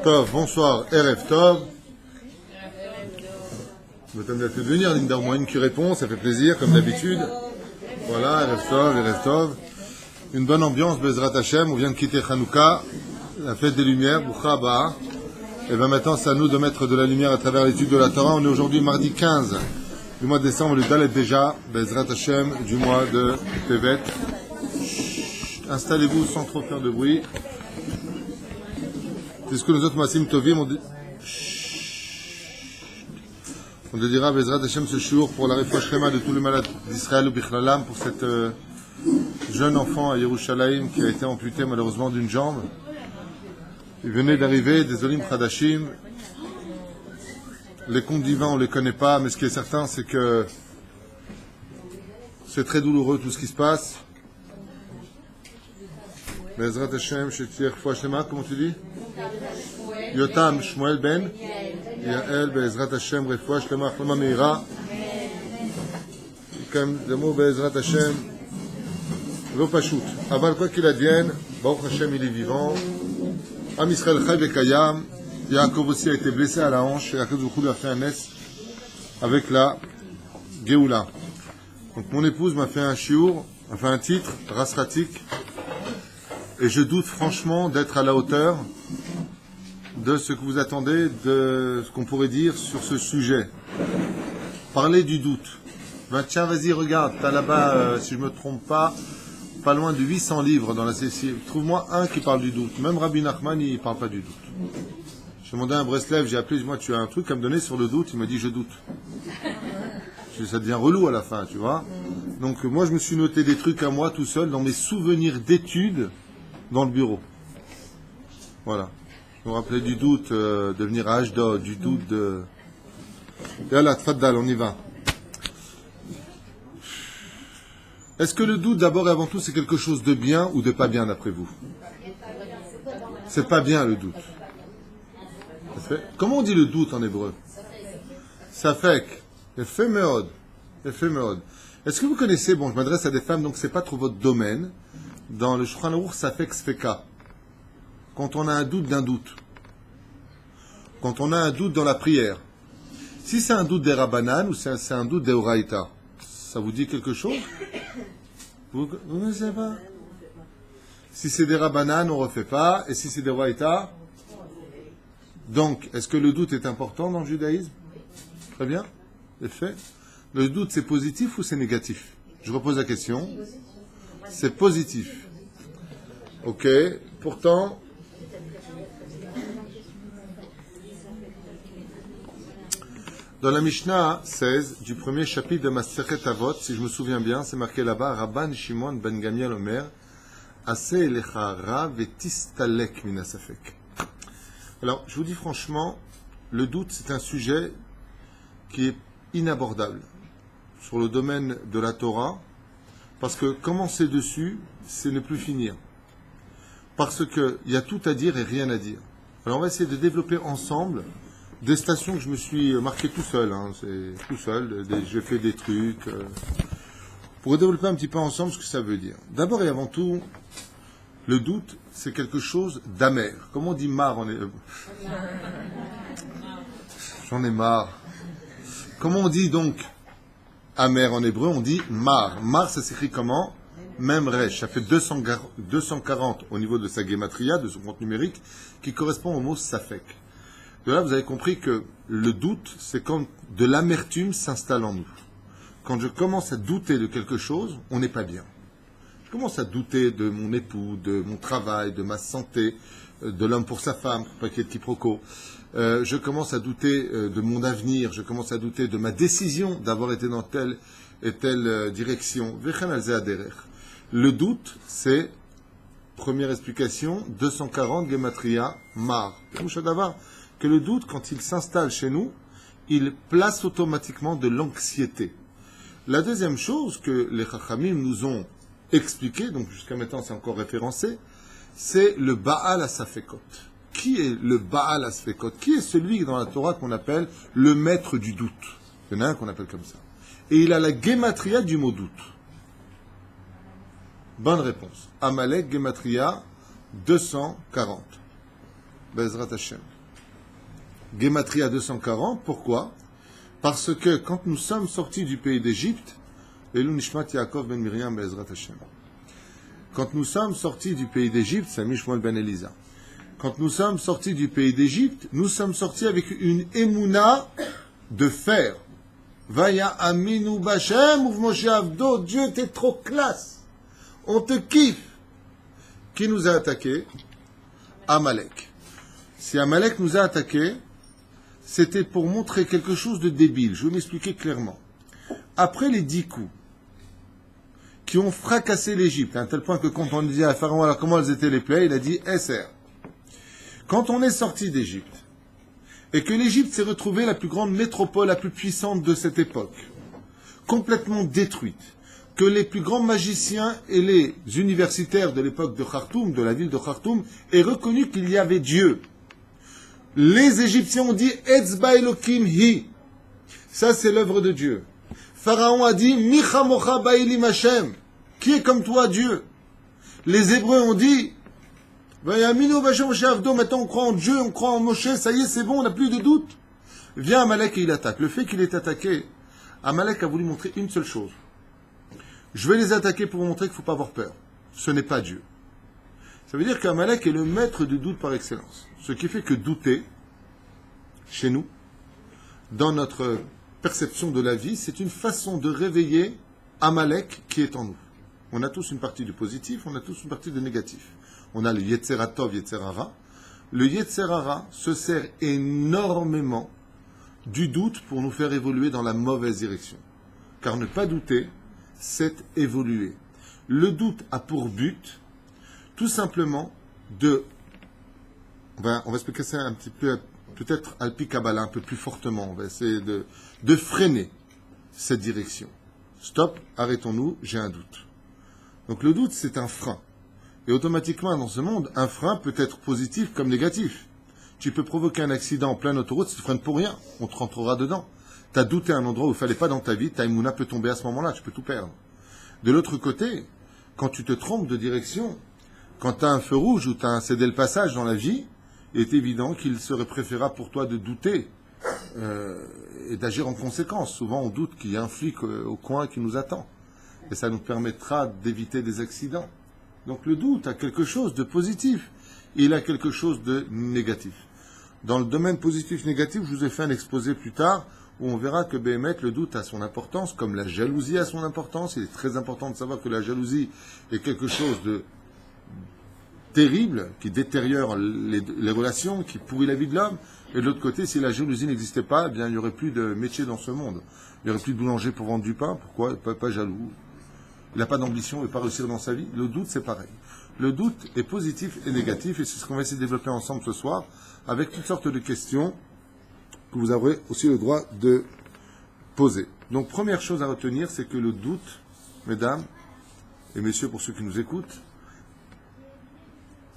Tov, bonsoir, Erev Tov. Vous êtes de venir, Linda, au moins une qui répond, ça fait plaisir, comme d'habitude. Voilà, Erev Tov, Erev Tov. Une bonne ambiance, Bezrat Hashem, on vient de quitter Hanouka, la fête des Lumières, Boucha Abba. Et bien maintenant, c'est à nous de mettre de la lumière à travers l'étude de la Torah. On est aujourd'hui mardi 15 du mois de décembre, le Dalet déjà, Bezrat Hashem, du mois de Tevet. Installez-vous sans trop faire de bruit. C'est ce que nous autres Massim Tovim on te dira Bezrat Hashem ce jour pour la réfouach shlema de tous les malades d'Israël ou Bichlalam, pour cette jeune enfant à Yerushalayim qui a été amputé malheureusement d'une jambe. Il venait d'arriver des Olim Khadashim. Les contes divins on ne les connaît pas, mais ce qui est certain c'est que c'est très douloureux tout ce qui se passe. Bezrat Hashem, Shetir réfouach shlema, comment tu dis? Yotam Shmuel Ben Yael Bezrat Hashem réfouach shlema Achlama Meira comme le mot Bezrat Hashem lo pashut. Aval quoi qu'il advienne, Baruch Hashem il est vivant. Am Israël Chai Bekayam. Yaakov aussi a été blessé à la hanche et Yaakov lui a fait un nes avec la Géoula. Donc mon épouse m'a fait un chiour, m'a fait un titre, Rasratik, et je doute franchement d'être à la hauteur de ce que vous attendez, de ce qu'on pourrait dire sur ce sujet. Parler du doute. Ben tiens, vas-y, regarde, t'as là-bas, si je ne me trompe pas loin de 800 livres dans la Cécile. Trouve-moi un qui parle du doute. Même Rabbi Nachman, il ne parle pas du doute. J'ai demandé à un Breslev, j'ai appelé, moi, tu as un truc à me donner sur le doute? Il m'a dit, je doute. Ça devient relou à la fin, tu vois. Donc, moi, je me suis noté des trucs à moi tout seul dans mes souvenirs d'études dans le bureau. Voilà. Je me rappelais du doute de venir à Ashdod, du doute de... Et là, tfaddal, on y va. Est-ce que le doute, d'abord et avant tout, c'est quelque chose de bien ou de pas bien, d'après vous? C'est pas bien, le doute. Comment on dit le doute en hébreu? Safek. Ephéméode. Est-ce que vous connaissez, bon, je m'adresse à des femmes, donc c'est pas trop votre domaine, dans le Shulchan Aruch Safek Sfeka. Quand on a un doute d'un doute. Quand on a un doute dans la prière. Si c'est un doute des Rabbanan ou c'est un doute des Oraïta, ça vous dit quelque chose? Vous ne savez pas? Si c'est des Rabbanan, on ne refait pas. Et si c'est des Oraïta? Donc, est-ce que le doute est important dans le judaïsme? Très bien. Effet. Le doute, c'est positif ou c'est négatif? Je repose la question. C'est positif. Ok. Pourtant... Dans la Mishnah 16 du premier chapitre de Masechet Avot, si je me souviens bien, c'est marqué là-bas, Rabban Shimon ben Gamliel Omer, Ase elecha ra vetistalek min hasafek. Alors, je vous dis franchement, le doute, c'est un sujet qui est inabordable sur le domaine de la Torah, parce que commencer dessus, c'est ne plus finir. Parce qu'il y a tout à dire et rien à dire. Alors, on va essayer de développer ensemble des stations que je me suis marqué tout seul, c'est tout seul, j'ai fait des trucs, pour développer un petit peu ensemble ce que ça veut dire. D'abord et avant tout, le doute, c'est quelque chose d'amer. Comment on dit marre en hébreu? J'en ai marre. Comment on dit donc amer en hébreu? On dit mar. Mar, ça s'écrit comment? Même resh. Ça fait 240 au niveau de sa gematria, de son compte numérique, qui correspond au mot safek. De là, vous avez compris que le doute, c'est quand de l'amertume s'installe en nous. Quand je commence à douter de quelque chose, on n'est pas bien. Je commence à douter de mon époux, de mon travail, de ma santé, de l'homme pour sa femme, pour pas qu'il y ait de quiproquo. Je commence à douter de mon avenir, je commence à douter de ma décision d'avoir été dans telle et telle direction. Le doute, c'est, première explication, 240 gematria, mar. Que le doute, quand il s'installe chez nous, il place automatiquement de l'anxiété. La deuxième chose que les Chachamim nous ont expliqué, donc jusqu'à maintenant c'est encore référencé, c'est le Baal HaSafekot. Qui est le Baal HaSafekot? Qui est celui dans la Torah qu'on appelle le maître du doute? Il y en a un qu'on appelle comme ça. Et il a la gematria du mot doute. Bonne réponse. Amalek, gematria, 240. Bezrat Hashem. Gematria 240, pourquoi? Parce que quand nous sommes sortis du pays d'Égypte, Elou Nishmat Yaakov ben Miriam Bezrat Hashem. Quand nous sommes sortis du pays d'Égypte, c'est Mishmuel ben Elisa. Quand nous sommes sortis du pays d'Égypte, nous sommes sortis avec une émouna de fer. Vaya aminu b'Hashem uv Moshe avdo. Dieu, t'es trop classe. On te kiffe. Qui nous a attaqués? Amalek. Si Amalek nous a attaqués, c'était pour montrer quelque chose de débile. Je vais m'expliquer clairement. Après les 10 coups qui ont fracassé l'Égypte, à un tel point que quand on dit à Pharaon alors comment elles étaient les plaies, il a dit SR. Quand on est sorti d'Égypte, et que l'Égypte s'est retrouvée la plus grande métropole, la plus puissante de cette époque, complètement détruite, que les plus grands magiciens et les universitaires de l'époque de Khartoum, de la ville de Khartoum, aient reconnu qu'il y avait Dieu. Les Égyptiens ont dit Etzba Elokim Hi. Ça, c'est l'œuvre de Dieu. Pharaon a dit Micha Mocha Ba'ilim Hashem. Qui est comme toi, Dieu? Les Hébreux ont dit maintenant on croit en Dieu, on croit en Moshe, ça y est, c'est bon, on n'a plus de doute. Vient Amalek et il attaque. Le fait qu'il est attaqué, Amalek a voulu montrer une seule chose. Je vais les attaquer pour vous montrer qu'il ne faut pas avoir peur. Ce n'est pas Dieu. Ça veut dire qu'Amalek est le maître du doute par excellence. Ce qui fait que douter, chez nous, dans notre perception de la vie, c'est une façon de réveiller Amalek qui est en nous. On a tous une partie du positif, on a tous une partie du négatif. On a le Yetzeratov, Yetzerara. Le Yetzerara se sert énormément du doute pour nous faire évoluer dans la mauvaise direction. Car ne pas douter, c'est évoluer. Le doute a pour but, tout simplement, on va expliquer ça un petit peu, peut-être Alpi Kabbalah, un peu plus fortement. On va essayer de freiner cette direction. Stop, arrêtons-nous, j'ai un doute. Donc le doute, c'est un frein. Et automatiquement, dans ce monde, un frein peut être positif comme négatif. Tu peux provoquer un accident en pleine autoroute si tu freines pour rien. On te rentrera dedans. Tu as douté à un endroit où il ne fallait pas dans ta vie, ta Emouna peut tomber à ce moment-là, tu peux tout perdre. De l'autre côté, quand tu te trompes de direction, quand tu as un feu rouge ou tu as cédé le passage dans la vie, il est évident qu'il serait préférable pour toi de douter et d'agir en conséquence. Souvent, on doute qu'il y a un flic au coin qui nous attend. Et ça nous permettra d'éviter des accidents. Donc le doute a quelque chose de positif. Il a quelque chose de négatif. Dans le domaine positif-négatif, je vous ai fait un exposé plus tard où on verra que Béhémet, le doute a son importance, comme la jalousie a son importance. Il est très important de savoir que la jalousie est quelque chose de terrible, qui détériore les relations, qui pourrit la vie de l'homme. Et de l'autre côté, si la jalousie n'existait pas, eh bien, il n'y aurait plus de métier dans ce monde. Il n'y aurait plus de boulanger pour vendre du pain. Pourquoi? Pas jaloux. Il n'a pas d'ambition, il ne veut pas réussir dans sa vie. Le doute, c'est pareil. Le doute est positif et négatif, et c'est ce qu'on va essayer de développer ensemble ce soir, avec toutes sortes de questions que vous aurez aussi le droit de poser. Donc, première chose à retenir, c'est que le doute, mesdames et messieurs, pour ceux qui nous écoutent,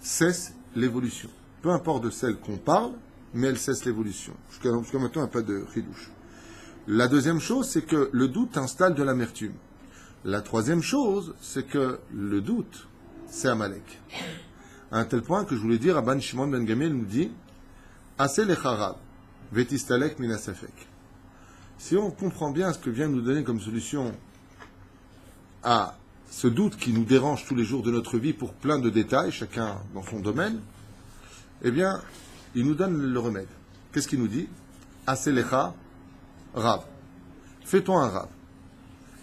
cesse l'évolution. Peu importe de celle qu'on parle, mais elle cesse l'évolution. Jusqu'à maintenant, il n'y a pas de ridouche. La deuxième chose, c'est que le doute installe de l'amertume. La troisième chose, c'est que le doute, c'est Amalek. À un tel point que je voulais dire, Rabban Shimon ben Gamliel nous dit Assez lecharab, vetistalek minasafek. Si on comprend bien ce que vient nous donner comme solution à ce doute qui nous dérange tous les jours de notre vie pour plein de détails, chacun dans son domaine, eh bien, il nous donne le remède. Qu'est-ce qu'il nous dit? Assez lecharab. Fais-toi un rab.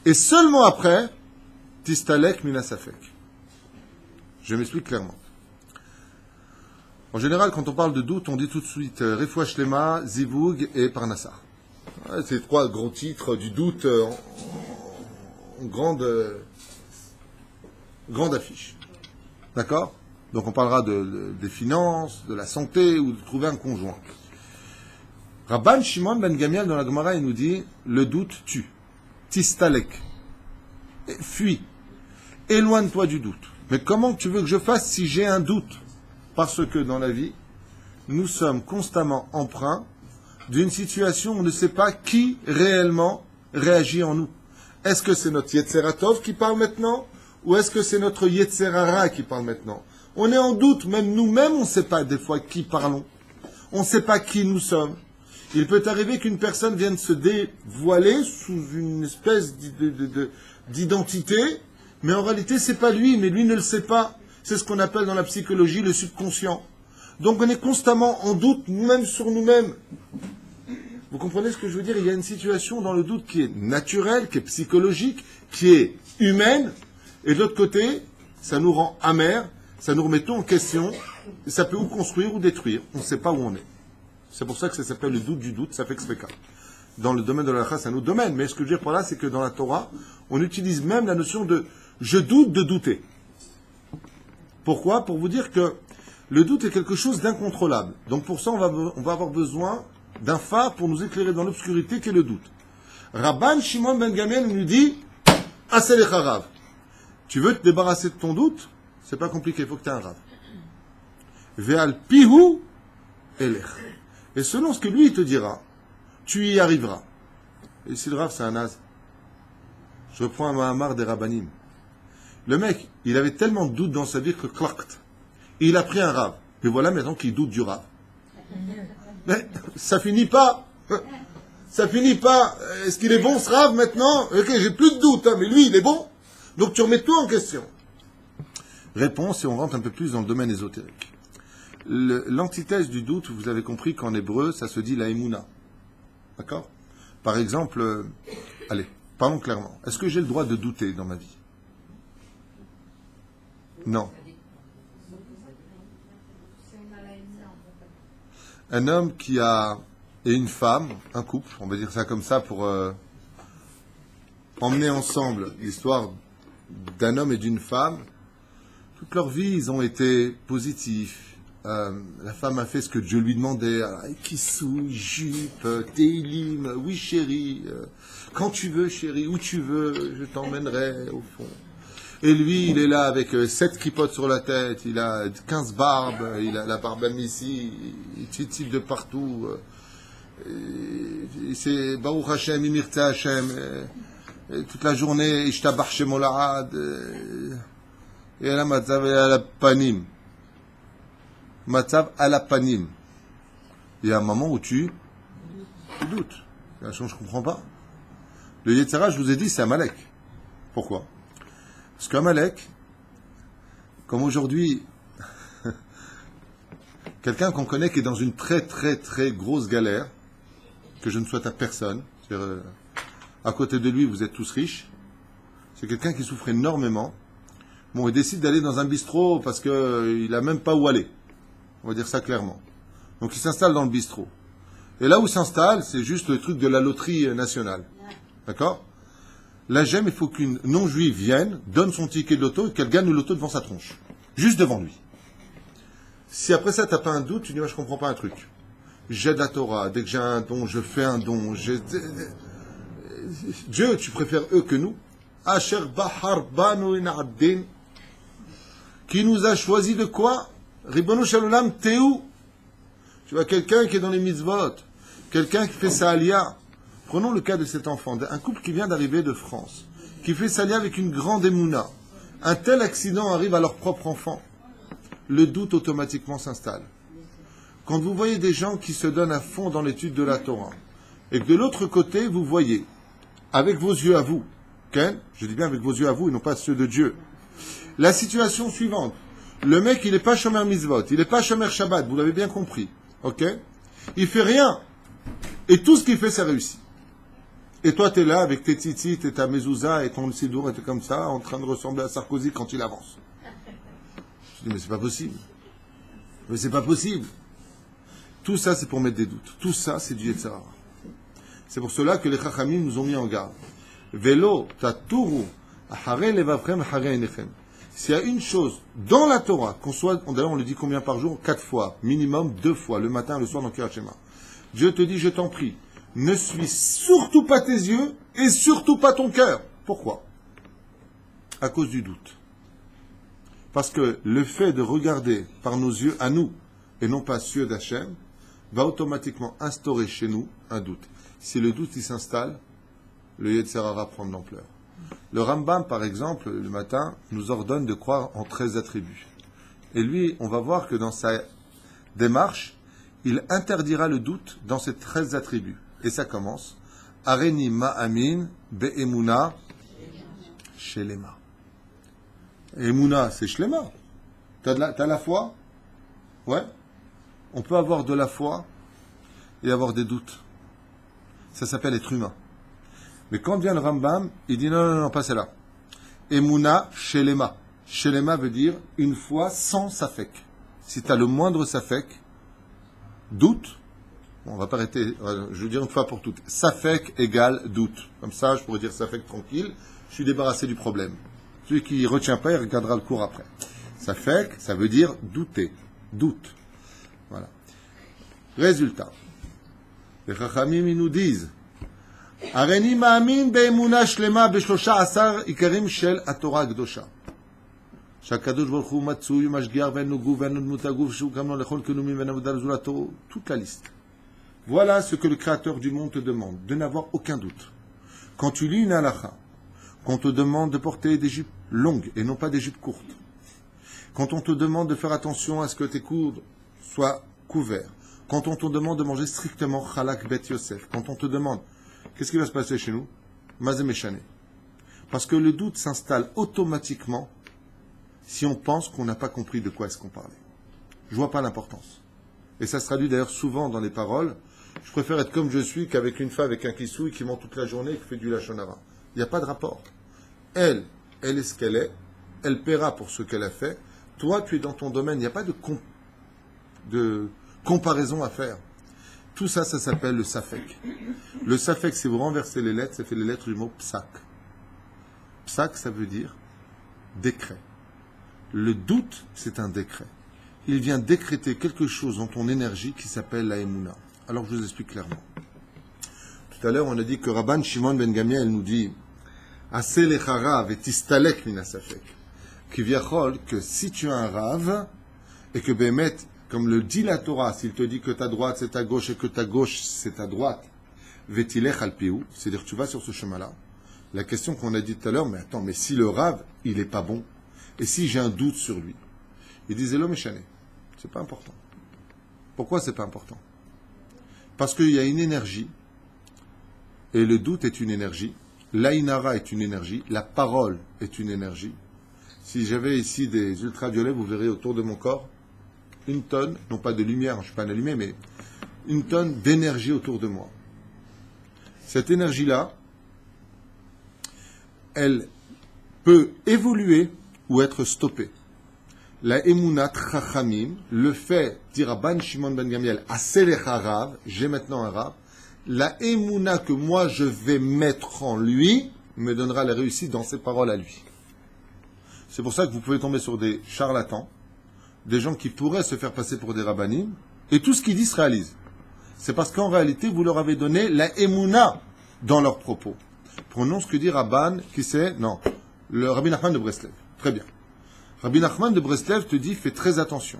Et seulement après, tistalek minasafek. Je m'explique clairement. En général, quand on parle de doute, on dit tout de suite Refoua Shlema, Zivug et Parnassar. C'est les trois gros titres du doute en grande affiche. D'accord? Donc on parlera des finances, de la santé ou de trouver un conjoint. Rabban Shimon ben Gamliel dans la Gemara, il nous dit le doute tue. Tistalek. Fuis. Éloigne-toi du doute. Mais comment tu veux que je fasse si j'ai un doute? Parce que dans la vie, nous sommes constamment empreints d'une situation où on ne sait pas qui réellement réagit en nous. Est-ce que c'est notre Yetzeratov qui parle maintenant? Ou est-ce que c'est notre Yetzerara qui parle maintenant? On est en doute, même nous-mêmes, on ne sait pas des fois qui parlons. On ne sait pas qui nous sommes. Il peut arriver qu'une personne vienne se dévoiler sous une espèce d'identité, mais en réalité, c'est pas lui, mais lui ne le sait pas. C'est ce qu'on appelle dans la psychologie le subconscient. Donc on est constamment en doute, nous-mêmes sur nous-mêmes. Vous comprenez ce que je veux dire? Il y a une situation dans le doute qui est naturelle, qui est psychologique, qui est humaine, et de l'autre côté, ça nous rend amers, ça nous remet tout en question, et ça peut ou construire ou détruire. On ne sait pas où on est. C'est pour ça que ça s'appelle le doute du doute, ça fait expliquer. Dans le domaine de la halakha, c'est un autre domaine, mais ce que je veux dire par là, c'est que dans la Torah, on utilise même la notion de « je doute de douter ». Pourquoi? Pour vous dire que le doute est quelque chose d'incontrôlable. Donc pour ça, on va avoir besoin d'un phare pour nous éclairer dans l'obscurité qu'est le doute. Rabban Shimon ben Gamliel nous dit « Asel Rav ». Tu veux te débarrasser de ton doute? C'est pas compliqué, il faut que tu aies un Rav. « Ve'al pihu elech ». Et selon ce que lui il te dira, tu y arriveras. Et si le Rav c'est un naze, je reprends un Mahamar des Rabbanim. Le mec, il avait tellement de doutes dans sa vie que clact. Il a pris un Rav. Et voilà maintenant qu'il doute du Rav. Mais ça finit pas. Ça finit pas. Est-ce qu'il est bon ce Rav maintenant? Ok, j'ai plus de doute, hein, mais lui il est bon. Donc tu remets tout en question. Réponse, et on rentre un peu plus dans le domaine ésotérique. L'antithèse du doute, vous avez compris qu'en hébreu, ça se dit la émouna. D'accord? Par exemple, allez, parlons clairement. Est-ce que j'ai le droit de douter dans ma vie? Non. Un homme qui a... et une femme, un couple, on va dire ça comme ça pour emmener ensemble l'histoire d'un homme et d'une femme. Toute leur vie, ils ont été positifs. La femme a fait ce que Dieu lui demandait. Kissou, jupe, télim, oui chérie, quand tu veux chérie, où tu veux, je t'emmènerai au fond. Et lui, il est là avec 7 kipotes sur la tête, il a 15 barbes, il a la barbe ici, il titille de partout. C'est Baruch Hashem, Imirta Hashem, toute la journée, Ishtabach Shemolahad, et elle a Matzav à la panim. Matzav à la panim. Il y a un moment où tu doutes. Il y a une chose que je ne comprends pas. Le Yetzirah, je vous ai dit, c'est Amalek. Pourquoi? Parce qu'Amalek, comme aujourd'hui, quelqu'un qu'on connaît qui est dans une très très très grosse galère, que je ne souhaite à personne, c'est-à-dire, à côté de lui, vous êtes tous riches, c'est quelqu'un qui souffre énormément. Bon, il décide d'aller dans un bistrot parce qu'il n'a même pas où aller. On va dire ça clairement. Donc il s'installe dans le bistrot. Et là où il s'installe, c'est juste le truc de la loterie nationale. D'accord? La gemme, il faut qu'une non-juive vienne, donne son ticket de loto et qu'elle gagne le loto devant sa tronche. Juste devant lui. Si après ça, tu n'as pas un doute, tu dis, moi, je ne comprends pas un truc. J'aide la Torah. Dès que j'ai un don, je fais un don. Dieu, tu préfères eux que nous? Asher bahar banu in abdin. Qui nous a choisi de quoi? Ribono Shalom, t'es où? Tu vois, quelqu'un qui est dans les mitzvot, quelqu'un qui fait sa alia. Prenons le cas de cet enfant, un couple qui vient d'arriver de France, qui fait sa alia avec une grande émouna. Un tel accident arrive à leur propre enfant. Le doute automatiquement s'installe. Quand vous voyez des gens qui se donnent à fond dans l'étude de la Torah, et que de l'autre côté, vous voyez, avec vos yeux à vous, Ken, je dis bien avec vos yeux à vous et non pas ceux de Dieu, la situation suivante. Le mec, il n'est pas shomer mitzvot, il n'est pas shomer Shabbat, vous l'avez bien compris. Ok? Il fait rien. Et tout ce qu'il fait, ça réussit. Et toi, tu es là avec tes titites et ta mezouza et ton sidour et t'es comme ça, en train de ressembler à Sarkozy quand il avance. Je dis, mais c'est pas possible. Mais c'est pas possible. Tout ça, c'est pour mettre des doutes. Tout ça, c'est du Yetzirah. C'est pour cela que les Chachamim nous ont mis en garde. Velo, taturu, ahare levavchem, ahare enechem. S'il y a une chose dans la Torah, qu'on soit, d'ailleurs on le dit combien par jour? 4 fois, minimum 2 fois, le matin et le soir dans Kirat Shema. Dieu te dit, je t'en prie, ne suis surtout pas tes yeux et surtout pas ton cœur. Pourquoi? À cause du doute. Parce que le fait de regarder par nos yeux à nous et non pas ceux d'Hachem va automatiquement instaurer chez nous un doute. Si le doute il s'installe, le Yetzirah va prendre l'ampleur. Le Rambam, par exemple, le matin, nous ordonne de croire en 13 attributs. Et lui, on va voir que dans sa démarche, il interdira le doute dans ces 13 attributs. Et ça commence. Areni ma'amin be'emuna shelema. Emuna, c'est shlema. T'as la foi? Ouais. On peut avoir de la foi et avoir des doutes. Ça s'appelle être humain. Mais quand vient le Rambam, il dit non, pas celle-là. Emuna shelema. Shelema veut dire une foi sans safek. Si tu as le moindre safek, doute, on va pas arrêter, je veux dire une fois pour toutes, safek égale doute. Comme ça, je pourrais dire safek tranquille, je suis débarrassé du problème. Celui qui ne retient pas, il regardera le cours après. Safek, ça veut dire douter, doute. Voilà. Résultat. Les Chachamim, ils nous disent, Areni ma'amin be'emuna shlema be'shlosha asar ikarim shel haTorah הקדושה. שהקדוש ברוך הוא מצוי ומשגיח ואין לו גוף ואין לו דמות הגוף שהוא קם לו לכל כלומים ואין עבודה לזולתו, toute la liste. Voilà ce que le Créateur du monde te demande, de n'avoir aucun doute. Quand tu lis une halakha, qu'on te demande de porter des jupes longues et non pas des jupes courtes, quand on te demande de faire attention à ce que tes coudes soient couverts, quand on te demande de manger strictement Chalak Bet Yosef, quand on te demande, qu'est-ce qui va se passer chez nous? Mazé Meshane. Parce que le doute s'installe automatiquement si on pense qu'on n'a pas compris de quoi est-ce qu'on parlait. Je vois pas l'importance. Et ça se traduit d'ailleurs souvent dans les paroles. Je préfère être comme je suis qu'avec une femme avec un kissouille qui ment toute la journée et qui fait du lachonara. Il n'y a pas de rapport. Elle est ce qu'elle est. Elle paiera pour ce qu'elle a fait. Toi, tu es dans ton domaine. Il n'y a pas de comparaison à faire. Tout ça, ça s'appelle le safek. Le safek, si vous renversez les lettres, ça fait les lettres du mot psak. Psak, ça veut dire décret. Le doute, c'est un décret. Il vient décréter quelque chose dans ton énergie qui s'appelle la Emouna. Alors je vous explique clairement. Tout à l'heure, on a dit que Rabban Shimon ben Gamiel nous dit Ase lecha rav et tistalek min hasafek. Qui viachol que si tu as un rave et que Bémet, comme le dit la Torah, s'il te dit que ta droite c'est ta gauche et que ta gauche c'est ta droite, vetilech al piou, c'est-à-dire que tu vas sur ce chemin-là. La question qu'on a dit tout à l'heure, mais attends, mais si le rave, il est pas bon, et si j'ai un doute sur lui, il disait l'homme échané. C'est pas important. Pourquoi c'est pas important? Parce qu'il y a une énergie, et le doute est une énergie, l'aïnara est une énergie, la parole est une énergie. Si j'avais ici des ultraviolets, vous verrez autour de mon corps une tonne, non pas de lumière, je ne suis pas un allumé, mais une tonne d'énergie autour de moi. Cette énergie-là, elle peut évoluer ou être stoppée. La Emunat Chachamim, le fait, dire à Ban Shimon ben Gamiel, à Selecha Rav, j'ai maintenant un Rav, la Emuna que moi je vais mettre en lui, me donnera la réussite dans ses paroles à lui. C'est pour ça que vous pouvez tomber sur des charlatans, des gens qui pourraient se faire passer pour des rabbanim, et tout ce qu'ils disent se réalise. C'est parce qu'en réalité, vous leur avez donné la Emuna dans leurs propos. Prenons ce que dit Rabban, qui c'est, non, le Rabbi Nachman de Breslev. Très bien. Rabbi Nachman de Breslev te dit, fais très attention.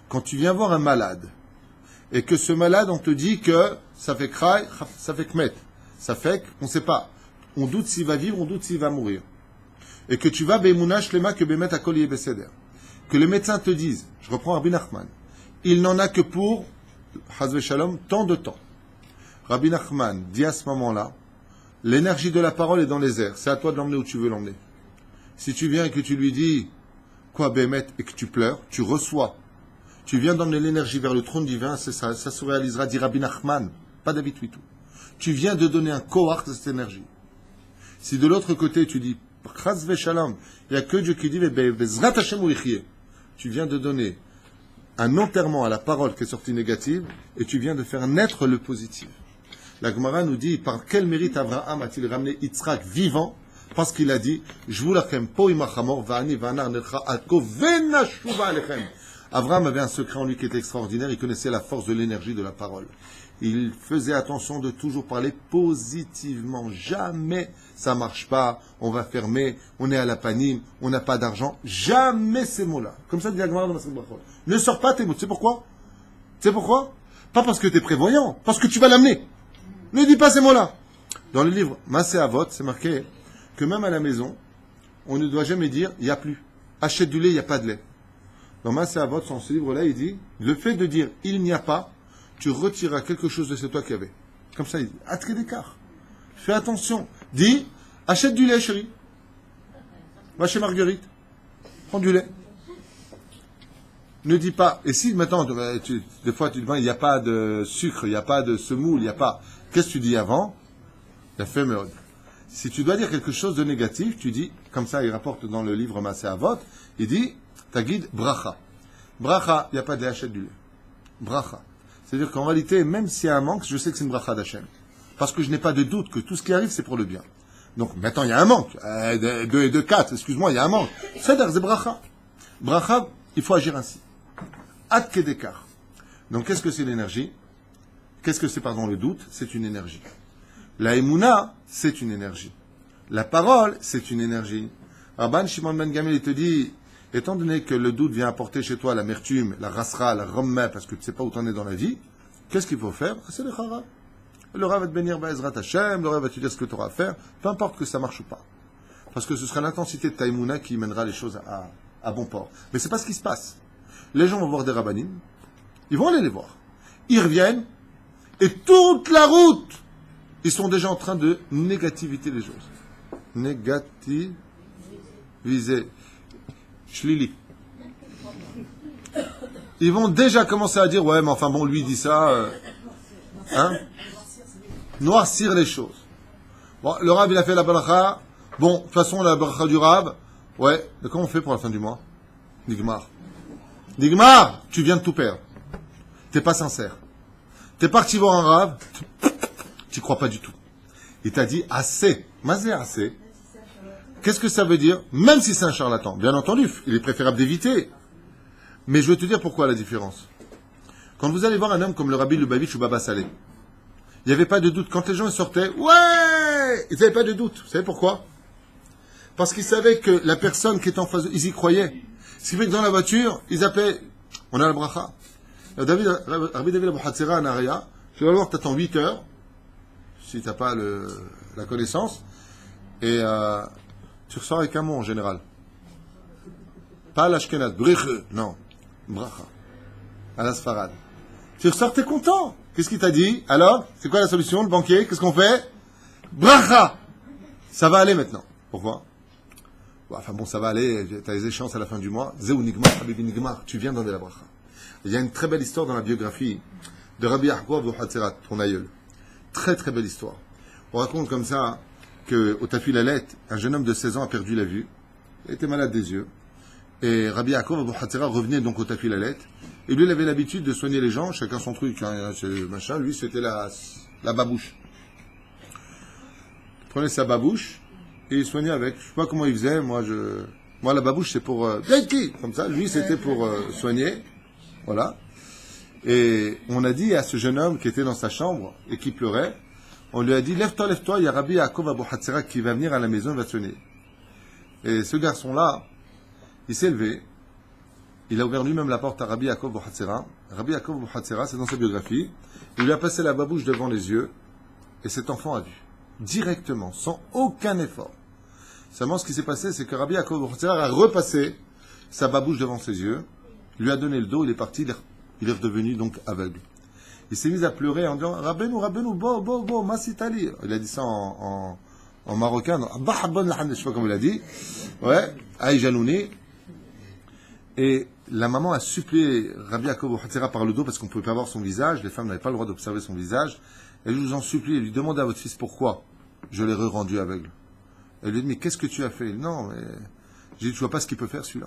Quand tu viens voir un malade, et que ce malade, on te dit que ça fait kraï, ça fait kmet, ça fait qu'on ne sait pas. On doute s'il va vivre, on doute s'il va mourir. Et que tu vas be'emuna shlema que be'met akol yeh beseder. Que les médecins te disent, je reprends Rabbi Nachman, il n'en a que pour, Hazve Shalom, tant de temps. Rabbi Nachman dit à ce moment-là, l'énergie de la parole est dans les airs, c'est à toi de l'emmener où tu veux l'emmener. Si tu viens et que tu lui dis, quoi be'met, et que tu pleures, tu reçois. Tu viens d'emmener l'énergie vers le trône divin, c'est ça se réalisera, dit Rabbi Nachman, pas David Huitou. Tu viens de donner un koach de cette énergie. Si de l'autre côté tu dis, Chazve Shalom, il n'y a que Dieu qui dit, Bezrat Hashem ou Yichye. Tu viens de donner un enterrement à la parole qui est sortie négative, et tu viens de faire naître le positif. La Gemara nous dit, par quel mérite Abraham a-t-il ramené Yitzhak vivant? Parce qu'il a dit, Jvulachem po imachamor, va'ani va'anar nelcha alko venashuva alechem. Abraham avait un secret en lui qui était extraordinaire, il connaissait la force de l'énergie de la parole. Il faisait attention de toujours parler positivement. Jamais ça marche pas, on va fermer, on est à la panime, on n'a pas d'argent. Jamais ces mots-là. Comme ça dit la Gemara dans Masechet Brachot. Ne sors pas tes mots. Tu sais pourquoi? Tu sais pourquoi? Pas parce que tu es prévoyant, parce que tu vas l'amener. Ne dis pas ces mots-là. Dans le livre Massé Avot, c'est marqué que même à la maison, on ne doit jamais dire il n'y a plus. Achète du lait, il n'y a pas de lait. Dans Maaseh Avot, dans ce livre-là, il dit, le fait de dire il n'y a pas, tu retireras quelque chose de ce toi qu'il y avait. Comme ça, il dit, à trait d'écart. Fais attention. Dis, achète du lait, chérie. Va chez Marguerite. Prends du lait. Ne dis pas. Et si maintenant, des fois, tu dis, il n'y a pas de sucre, il n'y a pas de semoule, il n'y a pas. Qu'est-ce que tu dis avant? La fémérode. Si tu dois dire quelque chose de négatif, tu dis, comme ça, il rapporte dans le livre Maaseh Avot, il dit, ta guide, bracha. Bracha, il n'y a pas de achète du lait. Bracha. C'est-à-dire qu'en réalité, même s'il y a un manque, je sais que c'est une bracha d'Hachem. Parce que je n'ai pas de doute que tout ce qui arrive, c'est pour le bien. Donc maintenant, il y a un manque. 2 et 2, 4, excuse-moi, il y a un manque. C'est-à-dire, c'est bracha. Bracha, il faut agir ainsi. Ad kedekar. Donc qu'est-ce que c'est l'énergie? Qu'est-ce que c'est, pardon, le doute? C'est une énergie. La émouna, c'est une énergie. La parole, c'est une énergie. Rabban Shimon ben Gamliel, il te dit, étant donné que le doute vient apporter chez toi l'amertume, la rasra, la rommeh, parce que tu ne sais pas où tu en es dans la vie, qu'est-ce qu'il faut faire? C'est le chara. Le Rav va te bénir Ba'ezrat Hashem, le Rav va te dire ce que tu auras à faire, peu importe que ça marche ou pas. Parce que ce sera l'intensité de ta émouna qui mènera les choses à bon port. Mais c'est pas ce qui se passe. Les gens vont voir des rabbanim, ils vont aller les voir. Ils reviennent, et toute la route, ils sont déjà en train de négativité les choses. Négativiser. Shlili. Ils vont déjà commencer à dire, ouais, mais enfin bon, lui dit ça, hein? Noircir les choses. Bon, le Rav, il a fait la bracha. Bon, de toute façon, la bracha du Rav, ouais, mais comment on fait pour la fin du mois? Nigmar. Nigmar, tu viens de tout perdre. T'es pas sincère. T'es parti voir un Rav, tu crois pas du tout. Il t'a dit assez. Mazé assez. Qu'est-ce que ça veut dire? Même si c'est un charlatan, bien entendu, il est préférable d'éviter. Mais je veux te dire pourquoi la différence. Quand vous allez voir un homme comme le Rabbi Lubavitch ou Baba Saleh, il n'y avait pas de doute. Quand les gens sortaient, ouais, ils n'avaient pas de doute. Vous savez pourquoi? Parce qu'ils savaient que la personne qui était en face, ils y croyaient. Ce qui fait que dans la voiture, ils appelaient, on a la bracha. Rabbi David Abu Hatzera en Aria, tu vas voir, tu attends 8 heures, si tu n'as pas la connaissance, et tu ressors avec un mot en général. Pas l'ashkenaz, brich, non, bracha, à la sfarad. Tu ressors, t'es content. Qu'est-ce qu'il t'a dit? Alors, c'est quoi la solution, le banquier? Qu'est-ce qu'on fait? Bracha! Ça va aller maintenant. Pourquoi? Enfin bon, ça va aller, tu as les échéances à la fin du mois. Zéou Nigmar, Habibi Nigmar, tu viens donner la bracha. Il y a une très belle histoire dans la biographie de Rabbi Yaakov Abu Hatzera, ton aïeul. Très très belle histoire. On raconte comme ça qu'au Tafil Alet, un jeune homme de 16 ans a perdu la vue. Il était malade des yeux. Et Rabbi Yaakov Abu Hatzera revenait donc au Tafil Alet. Et lui, il avait l'habitude de soigner les gens, chacun son truc, hein, machin. Lui, c'était la babouche. Il prenait sa babouche et il soignait avec. Je sais pas comment il faisait. Moi, la babouche, c'est pour comme ça. Lui, c'était pour soigner. Voilà. Et on a dit à ce jeune homme qui était dans sa chambre et qui pleurait, on lui a dit, lève-toi, il y a Rabbi Yaakov Abu Hatzera qui va venir à la maison, il va soigner. Et ce garçon-là, il s'est levé. Il a ouvert lui-même la porte à Rabbi Yaakov Abu Hatzera. Rabbi Yaakov Abu Hatzera, c'est dans sa biographie. Il lui a passé la babouche devant les yeux. Et cet enfant a vu. Directement, sans aucun effort. Seulement, ce qui s'est passé, c'est que Rabbi Yaakov Abu Hatzera a repassé sa babouche devant ses yeux, lui a donné le dos, il est parti, il est redevenu donc aveugle. Il s'est mis à pleurer en disant, Rabbeinu, bo, masitali. Il a dit ça en marocain, je sais pas comment il a dit. Ouais, aïjalouni. Et la maman a supplié Rabbi Yaakov Hatzera par le dos parce qu'on ne pouvait pas voir son visage, les femmes n'avaient pas le droit d'observer son visage. Elle lui en supplie, elle lui demandait à votre fils pourquoi je l'ai rendu aveugle. Elle lui dit, mais qu'est-ce que tu as fait? Non, mais j'ai dit, tu vois pas ce qu'il peut faire celui-là.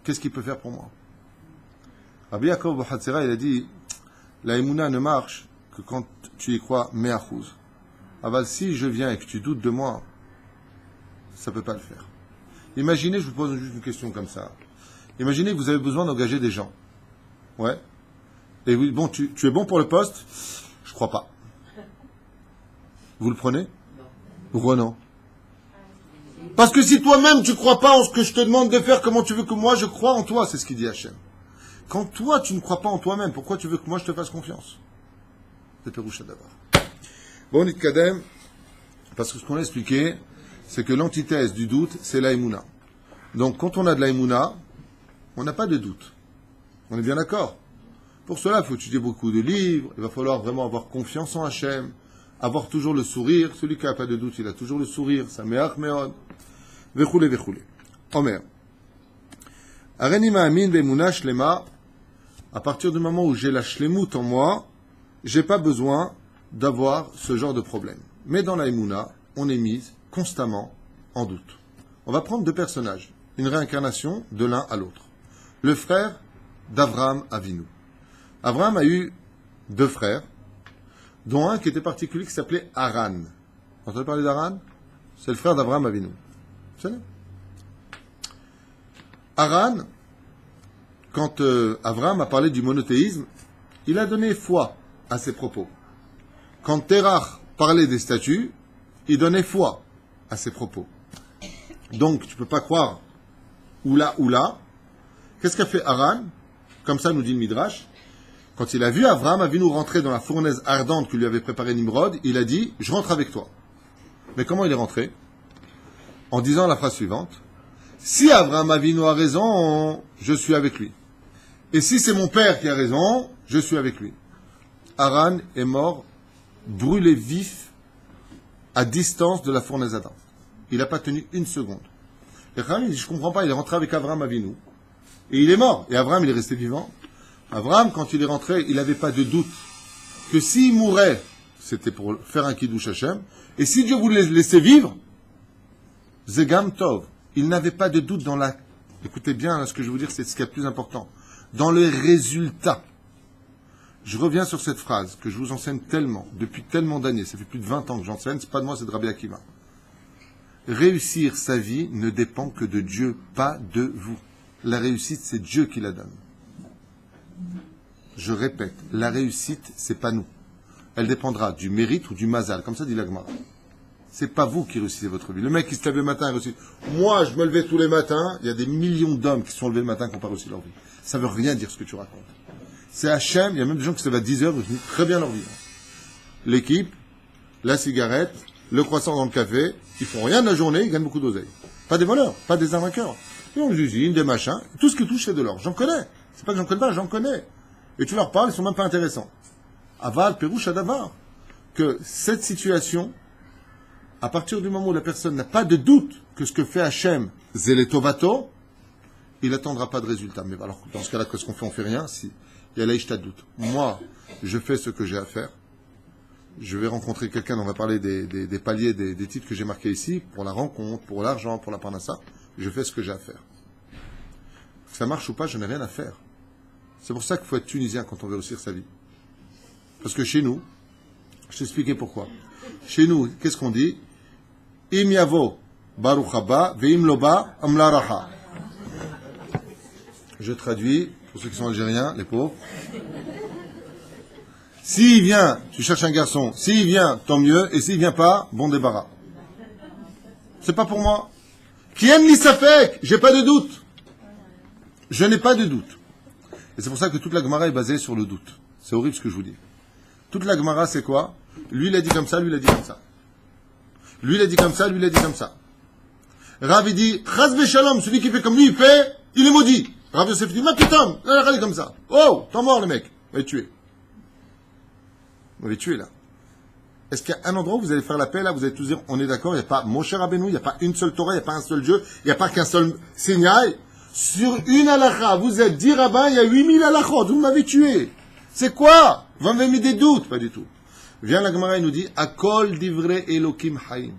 Qu'est-ce qu'il peut faire pour moi? Rabbi Yaakov Hatzera, il a dit, la émouna ne marche que quand tu y crois me'achouz. Aval, si je viens et que tu doutes de moi, ça peut pas le faire. Imaginez, je vous pose juste une question comme ça. Imaginez que vous avez besoin d'engager des gens. Ouais. Et oui, bon, tu es bon pour le poste? Je crois pas. Vous le prenez? Pourquoi non? Parce que si toi-même tu crois pas en ce que je te demande de faire, comment tu veux que moi je croie en toi? C'est ce qu'il dit Hachem. Quand toi tu ne crois pas en toi-même, pourquoi tu veux que moi je te fasse confiance? C'est Péroucha d'abord. Bon, Nitkadem, parce que ce qu'on a expliqué, c'est que l'antithèse du doute, c'est la émouna. Donc, quand on a de la émouna, on n'a pas de doute. On est bien d'accord. Pour cela, il faut étudier beaucoup de livres, il va falloir vraiment avoir confiance en Hachem, avoir toujours le sourire. Celui qui n'a pas de doute, il a toujours le sourire. Ça me'ach me'od. Vechoule, vechoule. Omer. Areni ma'amin be'emuna shlema. À partir du moment où j'ai la shlemut en moi, j'ai pas besoin d'avoir ce genre de problème. Mais dans la emuna, on est mise constamment en doute. On va prendre deux personnages, une réincarnation de l'un à l'autre. Le frère d'Avraham Avinu. Avraham a eu deux frères, dont un qui était particulier, qui s'appelait Haran. Vous entendez parler d'Haran? C'est le frère d'Avraham Avinu. C'est ça? Haran, quand Avraham a parlé du monothéisme, il a donné foi à ses propos. Quand Terach parlait des statues, il donnait foi à ses propos. Donc, tu ne peux pas croire ou là. Qu'est-ce qu'a fait Haran? Comme ça nous dit le Midrash. Quand il a vu Avraham Avinu rentrer dans la fournaise ardente que lui avait préparée Nimrod, il a dit « Je rentre avec toi ». Mais comment il est rentré? En disant la phrase suivante « Si Avraham Avinu a raison, je suis avec lui. Et si c'est mon père qui a raison, je suis avec lui. » Haran est mort, brûlé vif, à distance de la fournaise ardente. Il n'a pas tenu une seconde. Et Haran, il dit « Je ne comprends pas, il est rentré avec Avraham Avinu. » Et il est mort. Et Avraham, il est resté vivant. Avraham, quand il est rentré, il n'avait pas de doute que s'il mourait, c'était pour faire un kiddush Hashem. Et si Dieu voulait le laisser vivre, Zegam Tov. Il n'avait pas de doute dans la... Écoutez bien, ce que je vais vous dire, c'est ce qui est le plus important. Dans le résultat. Je reviens sur cette phrase que je vous enseigne tellement, depuis tellement d'années. Ça fait plus de 20 ans que j'enseigne. C'est pas de moi, c'est de Rabbi Akiva. Réussir sa vie ne dépend que de Dieu, pas de vous. La réussite, c'est Dieu qui la donne. Je répète, la réussite, c'est pas nous. Elle dépendra du mérite ou du mazal, comme ça dit l'Agmara. C'est pas vous qui réussissez votre vie. Le mec qui se lève le matin réussit. Moi, je me levais tous les matins. Il y a des millions d'hommes qui se sont levés le matin qui n'ont pas réussi leur vie. Ça veut rien dire ce que tu racontes. C'est Hachem. Il y a même des gens qui se lèvent à 10 heures et finissent très bien leur vie. L'équipe, la cigarette, le croissant dans le café, ils font rien de la journée, ils gagnent beaucoup d'oseille. Pas des voleurs, pas des arnaqueurs. Ils ont des usines, des machins. Tout ce qui touche, c'est de l'or. J'en connais. C'est pas que j'en connais pas, j'en connais. Et tu leur parles, ils sont même pas intéressants. Aval, Pérouche, Adavar. Que cette situation, à partir du moment où la personne n'a pas de doute que ce que fait Hachem, Zéletovato, il n'attendra pas de résultat. Mais alors, dans ce cas-là, qu'est-ce qu'on fait? On fait rien. Si il y a là, de doute. Moi, je fais ce que j'ai à faire. Je vais rencontrer quelqu'un, on va parler des paliers, des titres que j'ai marqués ici, pour la rencontre, pour l'argent, pour la parnassa. Je fais ce que j'ai à faire. Que ça marche ou pas, je n'ai rien à faire. C'est pour ça qu'il faut être tunisien quand on veut réussir sa vie. Parce que chez nous, je vais t'expliquer pourquoi. Chez nous, qu'est-ce qu'on dit? Im yavo baruch haba ve'im loba amlaraha. Je traduis, pour ceux qui sont algériens, les pauvres. S'il vient, tu cherches un garçon. S'il vient, tant mieux. Et s'il vient pas, bon débarras. C'est pas pour moi. Qui aime l'Issafek? J'ai pas de doute. Je n'ai pas de doute. Et c'est pour ça que toute la Gemara est basée sur le doute. C'est horrible ce que je vous dis. Toute la Gemara, c'est quoi? Lui, il a dit comme ça, lui, il a dit comme ça. Lui, il a dit comme ça, lui, il a dit comme ça. Rav, il dit, Chaz Shalom, celui qui fait comme lui, il fait, il est maudit. Rav Yosef dit, ma putain, il est comme ça. Oh, t'es mort, le mec. Vous allez tuer. Vous allez tuer, là. Est-ce qu'il y a un endroit où vous allez faire la paix, là, vous allez tous dire, on est d'accord, il n'y a pas Moshe Rabbeinu, il n'y a pas une seule Torah, il n'y a pas un seul Dieu, il n'y a pas qu'un seul signal. Sur une halakha, vous êtes 10 rabbins, il y a 8000 halakhot, vous m'avez tué. C'est quoi? Vous m'avez mis des doutes? Pas du tout. Vient la Gemara et nous dit, Akol divrei Elokim Haïm.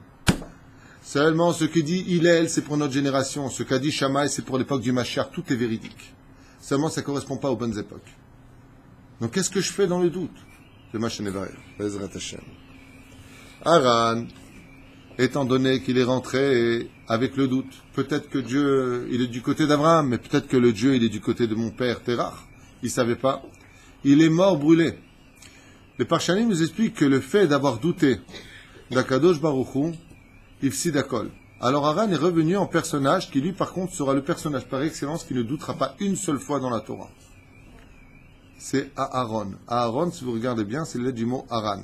Seulement ce que dit Hillel, c'est pour notre génération. Ce qu'a dit Shammai, c'est pour l'époque du Mashiach. Tout est véridique. Seulement ça ne correspond pas aux bonnes époques. Donc qu'est-ce que je fais dans le doute? Le Mashiach Bezrat Hashem. Haran, étant donné qu'il est rentré avec le doute, peut-être que Dieu, il est du côté d'Abraham, mais peut-être que le Dieu, il est du côté de mon père Terach. Il ne savait pas. Il est mort brûlé. Les Parshanim nous expliquent que le fait d'avoir douté d'Akadosh Baruch Hu, Ifsid Akol. Alors Haran est revenu en personnage qui, lui, par contre, sera le personnage par excellence qui ne doutera pas une seule fois dans la Torah. C'est Aaron. Aaron, si vous regardez bien, c'est le lettre du mot Haran.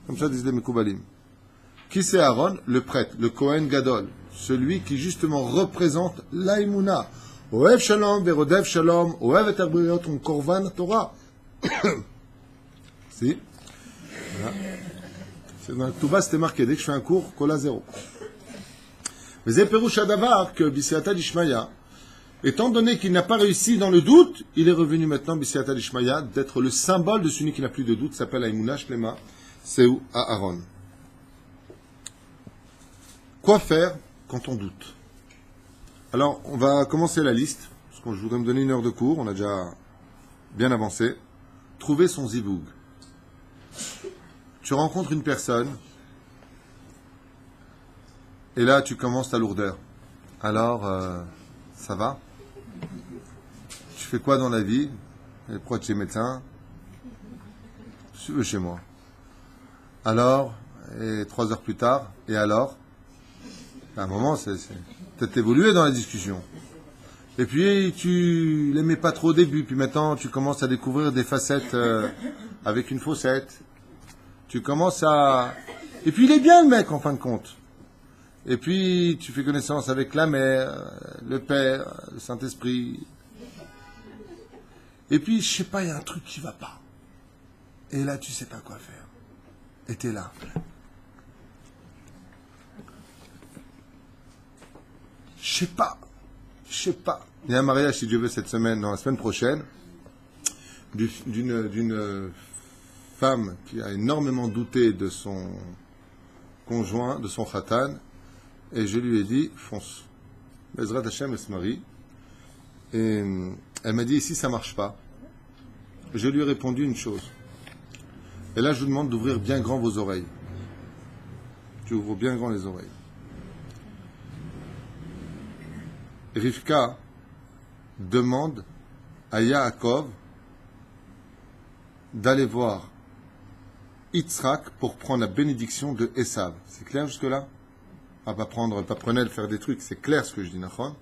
Comme ça disent les Mekoubalim. Qui c'est Aaron? Le prêtre, le Kohen Gadol. Celui qui justement représente l'Aïmouna. Oev Shalom, Verodev Shalom, Oev et Arbriot, on Korvan Torah. Si. Voilà. C'est dans tout bas, c'était marqué. Dès que je fais un cours, Kola 0. Mais c'est Perouch Adavar que Bisiata d'Ishmaïa, étant donné qu'il n'a pas réussi dans le doute, il est revenu maintenant, Bisiata d'Ishmaïa, d'être le symbole de celui qui n'a plus de doute, s'appelle Aïmouna Shlema, Seu Aaron. Quoi faire quand on doute? Alors, on va commencer la liste, parce que je voudrais me donner 1 heure de cours, on a déjà bien avancé. Trouver son ziboug. Tu rencontres une personne, et là tu commences ta lourdeur. Alors, ça va? Tu fais quoi dans la vie? Et pourquoi tu es médecin? Tu veux chez moi. Alors, et 3 heures plus tard, et alors? À un moment, c'est peut-être évolué dans la discussion. Et puis, tu l'aimais pas trop au début, puis maintenant, tu commences à découvrir des facettes avec une faussette. Tu commences à... Et puis, il est bien, le mec, en fin de compte. Et puis, tu fais connaissance avec la mère, le père, le Saint-Esprit. Et puis, je sais pas, il y a un truc qui va pas. Et là, tu sais pas quoi faire. Et t'es là. Je sais pas. Il y a un mariage, si Dieu veut, cette semaine, dans la semaine prochaine, d'une femme qui a énormément douté de son conjoint, de son khatan, et je lui ai dit, fonce. Bezrat Hashem, elle se marie. Et elle m'a dit, ici, ça marche pas. Je lui ai répondu une chose. Et là, je vous demande d'ouvrir bien grand vos oreilles. Tu ouvres bien grand les oreilles. Rivka demande à Yaakov d'aller voir Yitzhak pour prendre la bénédiction de Esav. C'est clair jusque-là? On va pas prendre de faire des trucs, c'est clair ce que je dis, Nachon.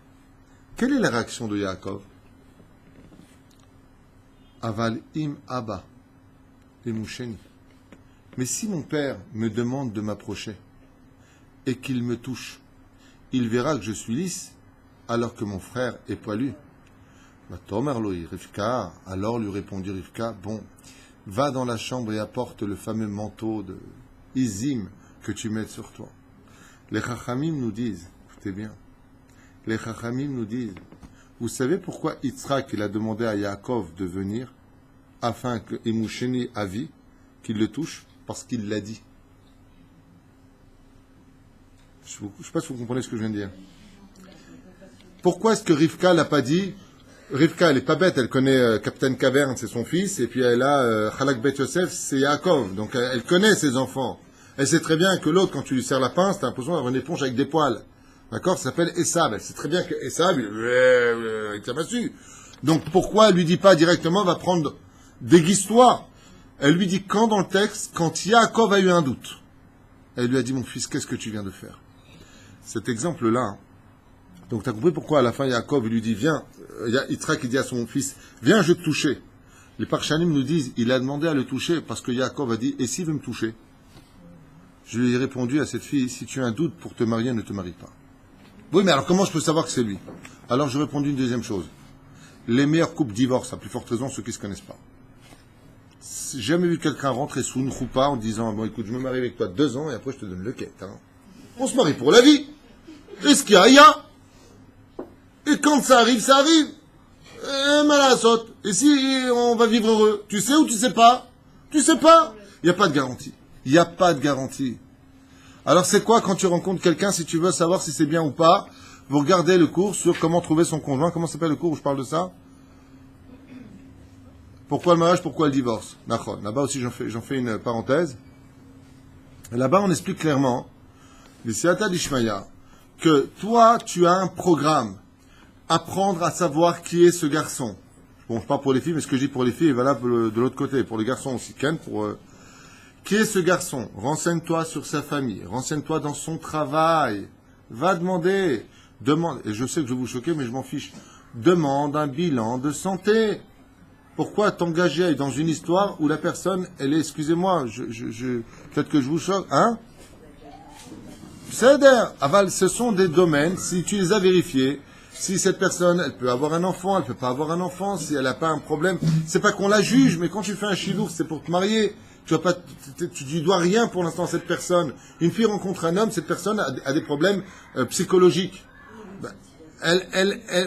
Quelle est la réaction de Yaakov? Aval im Abba, Emusheni. Mais si mon père me demande de m'approcher et qu'il me touche, il verra que je suis lisse, alors que mon frère est poilu. Rivka, alors lui répondit Rivka, bon, va dans la chambre et apporte le fameux manteau de Izim que tu mets sur toi. Les Chachamim nous disent, écoutez bien, les Chachamim nous disent, vous savez pourquoi Yitzhak il a demandé à Yaakov de venir, afin que Emusheni Avi, qu'il le touche, parce qu'il l'a dit. Je ne sais pas si vous comprenez ce que je viens de dire. Pourquoi est-ce que Rivka l'a pas dit? Rivka, elle est pas bête, elle connaît Captain Caverne, c'est son fils, et puis elle a Chalak Bet Yosef, c'est Yaakov, donc elle connaît ses enfants. Elle sait très bien que l'autre, quand tu lui serres la pince, t'as l'impression d'avoir une éponge avec des poils. D'accord? Ça s'appelle Esav. Elle sait très bien que Esav, il tient dessus. Donc pourquoi elle lui dit pas directement, va prendre, déguise-toi? Elle lui dit quand dans le texte, quand Yaakov a eu un doute. Elle lui a dit, mon fils, qu'est-ce que tu viens de faire? Cet exemple-là, hein. Donc tu as compris pourquoi à la fin Yaakov lui dit, viens, Yitzhak il dit à son fils, viens, je vais te toucher. Les Parchanim nous disent, il a demandé à le toucher parce que Yaakov a dit, et s'il veut me toucher? Je lui ai répondu à cette fille, si tu as un doute pour te marier, ne te marie pas. Oui, mais alors comment je peux savoir que c'est lui? Alors je répondu une deuxième chose. Les meilleurs couples divorcent, à plus forte raison ceux qui ne se connaissent pas. J'ai jamais vu quelqu'un rentrer sous une choupa en disant, bon écoute, je me marie avec toi 2 ans et après je te donne le quête. Hein. On se marie pour la vie. Et ce qu'il y a, il y a. Et quand ça arrive, ça arrive. Et mal à la saute. Et si on va vivre heureux, tu sais ou tu sais pas? Tu sais pas. Il n'y a pas de garantie. Il n'y a pas de garantie. Alors c'est quoi quand tu rencontres quelqu'un, si tu veux savoir si c'est bien ou pas, vous regardez le cours sur comment trouver son conjoint. Comment s'appelle le cours où je parle de ça? Pourquoi le mariage, pourquoi le divorce? D'accord. Là-bas aussi j'en fais une parenthèse. Et là-bas on explique clairement, l'Isiata d'Ishmaïa, que toi tu as un programme. Apprendre à savoir qui est ce garçon. Bon, je parle pour les filles, mais ce que je dis pour les filles est valable de l'autre côté, pour les garçons aussi. Ken, qui est ce garçon? Renseigne-toi sur sa famille, renseigne-toi dans son travail. Va demander, demande, et je sais que je vais vous choquer, mais je m'en fiche. Demande un bilan de santé. Pourquoi t'engager dans une histoire où la personne, elle est, excusez-moi, peut-être que je vous choque, hein? C'est-à-dire, Aval, ce sont des domaines, si tu les as vérifiés, Si cette personne, elle peut avoir un enfant, elle peut pas avoir un enfant, si elle n'a pas un problème, c'est pas qu'on la juge, mais quand tu fais un chidour, c'est pour te marier. Tu dois rien pour l'instant à cette personne. Une fille rencontre un homme, cette personne a des problèmes psychologiques. Ben,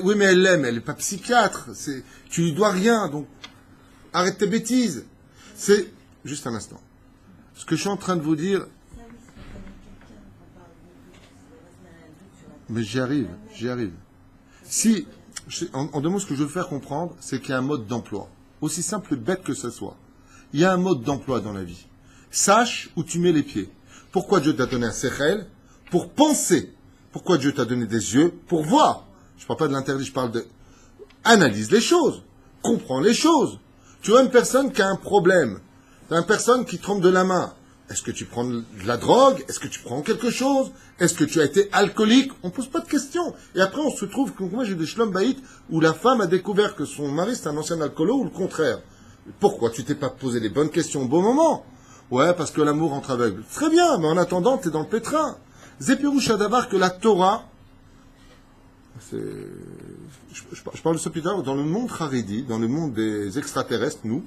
oui, mais elle l'aime, elle n'est pas psychiatre. Tu lui dois rien, donc arrête tes bêtises. C'est juste un instant. Ce que je suis en train de vous dire, mais j'y arrive. Si, en deux mots, ce que je veux faire comprendre, c'est qu'il y a un mode d'emploi, aussi simple et bête que ce soit. Il y a un mode d'emploi dans la vie. Sache où tu mets les pieds. Pourquoi Dieu t'a donné un sechel? Pour penser. Pourquoi Dieu t'a donné des yeux? Pour voir. Je ne parle pas de l'interdit, je parle de... Analyse les choses. Comprends les choses. Tu vois une personne qui a un problème. Tu as une personne qui trempe de la main. Est-ce que tu prends de la drogue? Est-ce que tu prends quelque chose? Est-ce que tu as été alcoolique? On ne pose pas de questions. Et après, on se trouve que moi, j'ai des shlom baït où la femme a découvert que son mari, c'est un ancien alcoolo ou le contraire. Pourquoi tu t'es pas posé les bonnes questions au bon moment? Ouais, parce que l'amour entre aveugle. Très bien, mais en attendant, tu es dans le pétrin. Zépiroucha d'abord que la Torah, je parle de ce plus tard, dans le monde Haredi, dans le monde des extraterrestres, nous,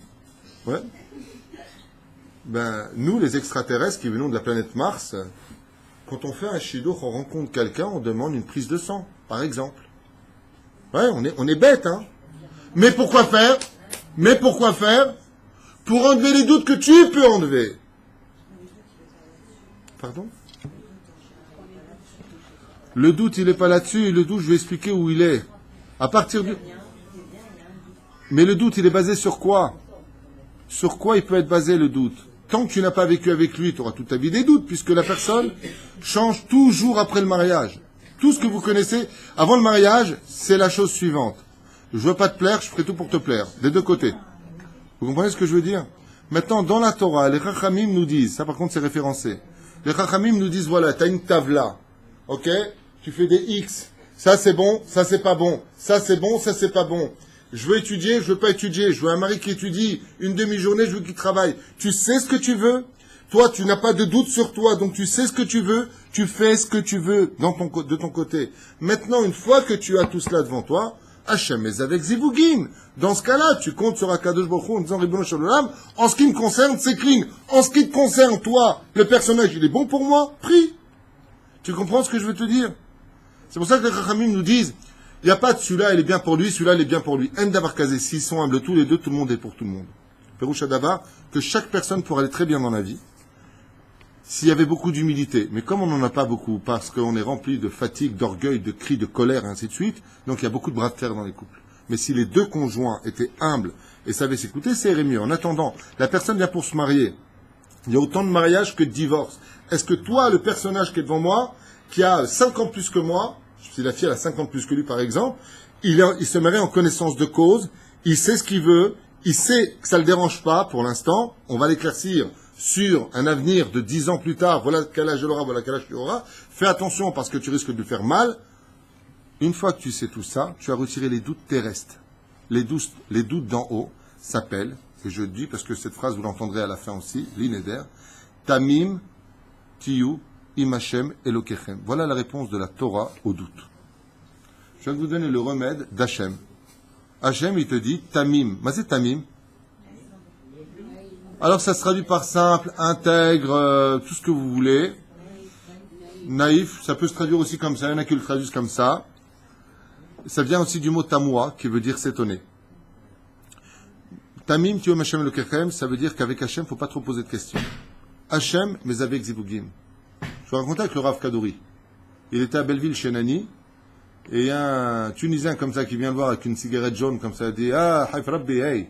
nous, les extraterrestres qui venons de la planète Mars, quand on fait un shidour, on rencontre quelqu'un, on demande une prise de sang, par exemple. Ouais, on est bête, hein. Mais pourquoi faire? Pour enlever les doutes que tu peux enlever. Pardon? Le doute, il n'est pas là-dessus. Le doute, je vais expliquer où il est. À partir du... Mais le doute, il est basé sur quoi? Sur quoi il peut être basé, le doute? Tant que tu n'as pas vécu avec lui, tu auras toute ta vie des doutes, puisque la personne change toujours après le mariage. Tout ce que vous connaissez avant le mariage, c'est la chose suivante. Je veux pas te plaire, je ferai tout pour te plaire. Des deux côtés. Vous comprenez ce que je veux dire? Maintenant, dans la Torah, les Chachamim nous disent, ça par contre c'est référencé, les Chachamim nous disent, voilà, tu as une tavla, ok? Tu fais des X, ça c'est bon, ça c'est pas bon, ça c'est bon, ça c'est pas bon. Je veux étudier, je veux pas étudier, je veux un mari qui étudie, une demi-journée, je veux qu'il travaille. Tu sais ce que tu veux? Toi, tu n'as pas de doute sur toi, donc tu sais ce que tu veux, tu fais ce que tu veux de ton côté. Maintenant, une fois que tu as tout cela devant toi, Hachem est avec Zivugim. Dans ce cas-là, tu comptes sur Akadosh Baruch Hu en disant Ribono Shel Olam, en ce qui me concerne, c'est clean. En ce qui te concerne, toi, le personnage, il est bon pour moi, prie. Tu comprends ce que je veux te dire? C'est pour ça que les Chachamim nous disent, il n'y a pas de celui-là, il est bien pour lui, celui-là, il est bien pour lui. En davar kazé, s'ils sont humbles tous les deux, tout le monde est pour tout le monde. Peroucha davar, que chaque personne pourrait aller très bien dans la vie, s'il y avait beaucoup d'humilité. Mais comme on n'en a pas beaucoup, parce qu'on est rempli de fatigue, d'orgueil, de cris, de colère, et ainsi de suite, donc il y a beaucoup de bras de fer dans les couples. Mais si les deux conjoints étaient humbles et savaient s'écouter, ça irait mieux. En attendant, la personne vient pour se marier. Il y a autant de mariages que de divorces. Est-ce que toi, le personnage qui est devant moi, qui a 5 ans plus que moi, si la fille a 5 ans plus que lui par exemple, il se marie en connaissance de cause, il sait ce qu'il veut, il sait que ça ne le dérange pas pour l'instant, on va l'éclaircir sur un avenir de 10 ans plus tard, voilà quel âge elle aura, voilà quel âge tu auras, fais attention parce que tu risques de lui faire mal. Une fois que tu sais tout ça, tu as retiré les doutes terrestres. Les doutes d'en haut s'appellent, et je dis parce que cette phrase vous l'entendrez à la fin aussi, l'ineder, Tamim, Tiyu, Imachem, Elokechem. Voilà la réponse de la Torah au doute. Je viens de vous donner le remède d'Hachem. Hachem, il te dit Tamim. Mais c'est Tamim. Alors ça se traduit par simple, intègre, tout ce que vous voulez. Naïf, ça peut se traduire aussi comme ça, il y en a qui le traduisent comme ça. Ça vient aussi du mot tamoua, qui veut dire s'étonner. Tamim, Tiyu, Imachem, Elokechem, ça veut dire qu'avec Hachem, il ne faut pas trop poser de questions. Hachem, mais avec Zivugim. Je vous racontais avec le Rav Kadouri. Il était à Belleville chez Nani, et il y a un Tunisien comme ça qui vient le voir avec une cigarette jaune comme ça, il dit ah, Haïf Rabbi, hey,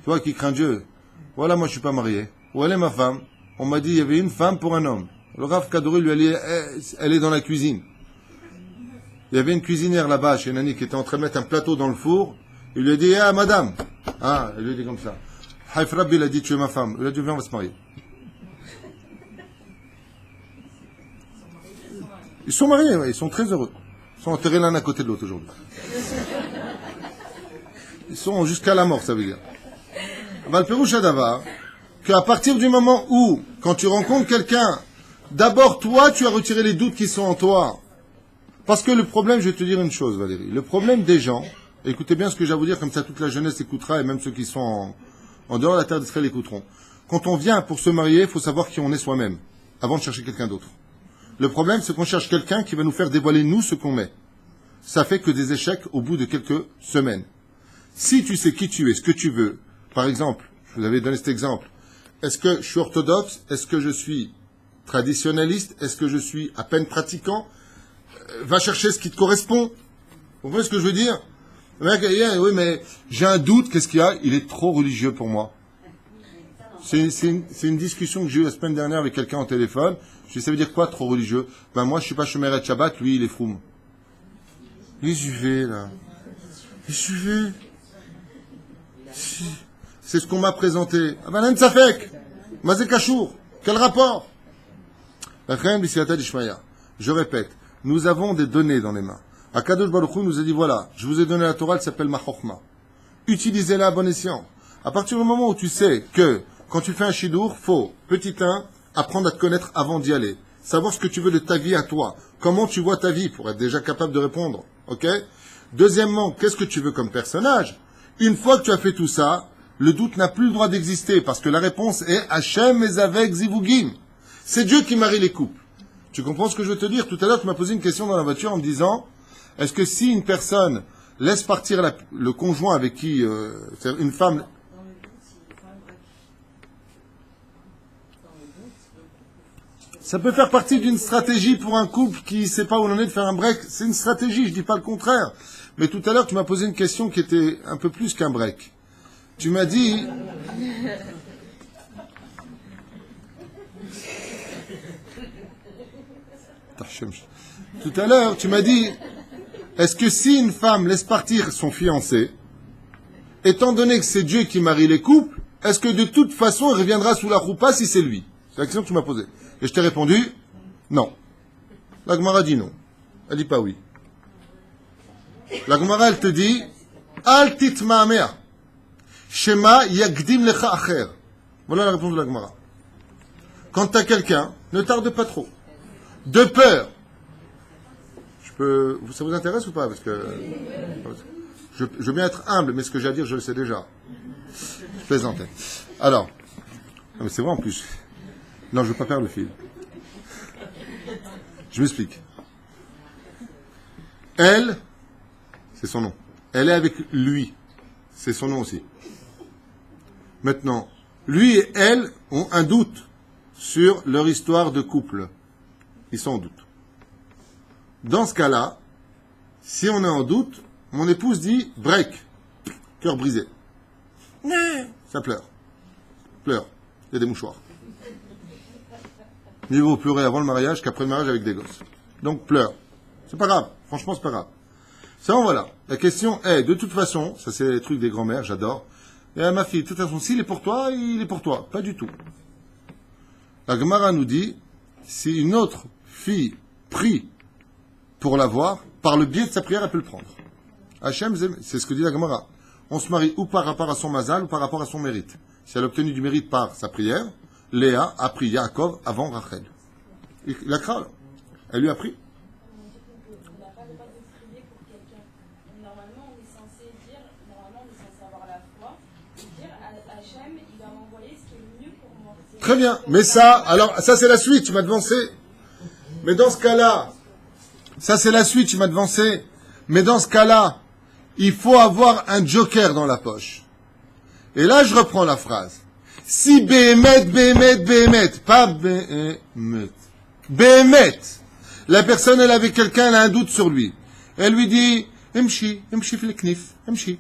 toi qui crains Dieu. Voilà, moi je suis pas marié. Où elle est ma femme? On m'a dit il y avait une femme pour un homme. Le Rav Kadouri lui a dit elle est dans la cuisine. Il y avait une cuisinière là-bas chez Nani qui était en train de mettre un plateau dans le four. Il lui a dit ah, madame. Ah, elle lui a dit comme ça. Haïf Rabbi, il a dit tu es ma femme. Il a dit viens, on va se marier. Ils sont mariés, ouais, ils sont très heureux. Ils sont enterrés l'un à côté de l'autre aujourd'hui. Ils sont jusqu'à la mort, ça veut dire. Valperoucha Davar, qu'à partir du moment où, quand tu rencontres quelqu'un, d'abord toi, tu as retiré les doutes qui sont en toi. Parce que le problème, je vais te dire une chose, Valérie. Le problème des gens, écoutez bien ce que j'ai à vous dire, comme ça toute la jeunesse écoutera, et même ceux qui sont en dehors de la terre d'Israël écouteront. Quand on vient pour se marier, il faut savoir qui on est soi-même, avant de chercher quelqu'un d'autre. Le problème, c'est qu'on cherche quelqu'un qui va nous faire dévoiler, nous, ce qu'on met. Ça fait que des échecs au bout de quelques semaines. Si tu sais qui tu es, ce que tu veux, par exemple, je vous avais donné cet exemple, est-ce que je suis orthodoxe? Est-ce que je suis traditionnaliste? Est-ce que je suis à peine pratiquant? Va chercher ce qui te correspond. Vous comprenez ce que je veux dire? Le mec, oui, mais j'ai un doute, qu'est-ce qu'il y a? Il est trop religieux pour moi. C'est une discussion que j'ai eue la semaine dernière avec quelqu'un au téléphone. Je lui ai dit, ça veut dire quoi, trop religieux? Ben moi, je suis pas Shomeret Shabbat, lui, il est froum. Les UV, là. Les UV. C'est ce qu'on m'a présenté. Ah ben, là, ça fait. Mazé Kachour. Quel rapport? Je répète, nous avons des données dans les mains. Akadosh Baruch Hu nous a dit, voilà, je vous ai donné la Torah, elle s'appelle Ma Chochma. Utilisez-la à bon escient. À partir du moment où tu sais que, quand tu fais un shidour, faut, petit 1, apprendre à te connaître avant d'y aller. Savoir ce que tu veux de ta vie à toi. Comment tu vois ta vie, pour être déjà capable de répondre. Ok? Deuxièmement, qu'est-ce que tu veux comme personnage? Une fois que tu as fait tout ça, le doute n'a plus le droit d'exister, parce que la réponse est Hachem Ezavek Zivugim. C'est Dieu qui marie les couples. Tu comprends ce que je veux te dire? Tout à l'heure, tu m'as posé une question dans la voiture en me disant, est-ce que si une personne laisse partir le conjoint avec qui, c'est-à-dire une femme... Ça peut faire partie d'une stratégie pour un couple qui ne sait pas où on en est de faire un break. C'est une stratégie, je dis pas le contraire. Mais tout à l'heure, tu m'as posé une question qui était un peu plus qu'un break. Tu m'as dit... Tout à l'heure, tu m'as dit, est-ce que si une femme laisse partir son fiancé, étant donné que c'est Dieu qui marie les couples, est-ce que de toute façon, il reviendra sous la roupa si c'est lui? C'est la question que tu m'as posée. Et je t'ai répondu, non. La Gemara dit non. Elle dit pas oui. La Gemara, elle te dit, Al titma'amea. Shema yagdim lecha acher. Voilà la réponse de la Gemara. Quand tu as quelqu'un, ne tarde pas trop. De peur. Ça vous intéresse ou pas? Parce que je veux bien être humble, mais ce que j'ai à dire, je le sais déjà. Je plaisantais. Alors, non mais c'est vrai en plus. Non, je ne veux pas perdre le fil. Je m'explique. Elle, c'est son nom. Elle est avec lui. C'est son nom aussi. Maintenant, lui et elle ont un doute sur leur histoire de couple. Ils sont en doute. Dans ce cas-là, si on est en doute, mon épouse dit break, cœur brisé. Ça pleure. Pleure. Il y a des mouchoirs. Mieux vaut pleurer avant le mariage qu'après le mariage avec des gosses. Donc pleure. C'est pas grave. Franchement, c'est pas grave. Ça, voilà. La question est, de toute façon, ça c'est les trucs des grands-mères, j'adore. Et à ma fille, de toute façon, s'il est pour toi, il est pour toi. Pas du tout. La Gemara nous dit, si une autre fille prie pour l'avoir, par le biais de sa prière, elle peut le prendre. Hachem, c'est ce que dit la Gemara. On se marie ou par rapport à son mazal ou par rapport à son mérite. Si elle a obtenu du mérite par sa prière, Léa a pris Yaakov avant Rachel. Il a craint. Elle lui a pris. On n'a pas le droit de prier pour quelqu'un. Normalement, on est censé avoir la foi et dire à Hachem, il va m'envoyer ce qui est le mieux pour moi. Très bien. Mais ça, alors, ça c'est la suite, tu m'as devancé. Mais dans ce cas-là, ça c'est la suite, tu m'as devancé. Mais dans ce cas-là, il faut avoir un joker dans la poche. Et là, je reprends la phrase. Si Béhémet, pas Béhémet, la personne, elle avait quelqu'un, elle a un doute sur lui. Elle lui dit, Emchi fileknif, Emchi.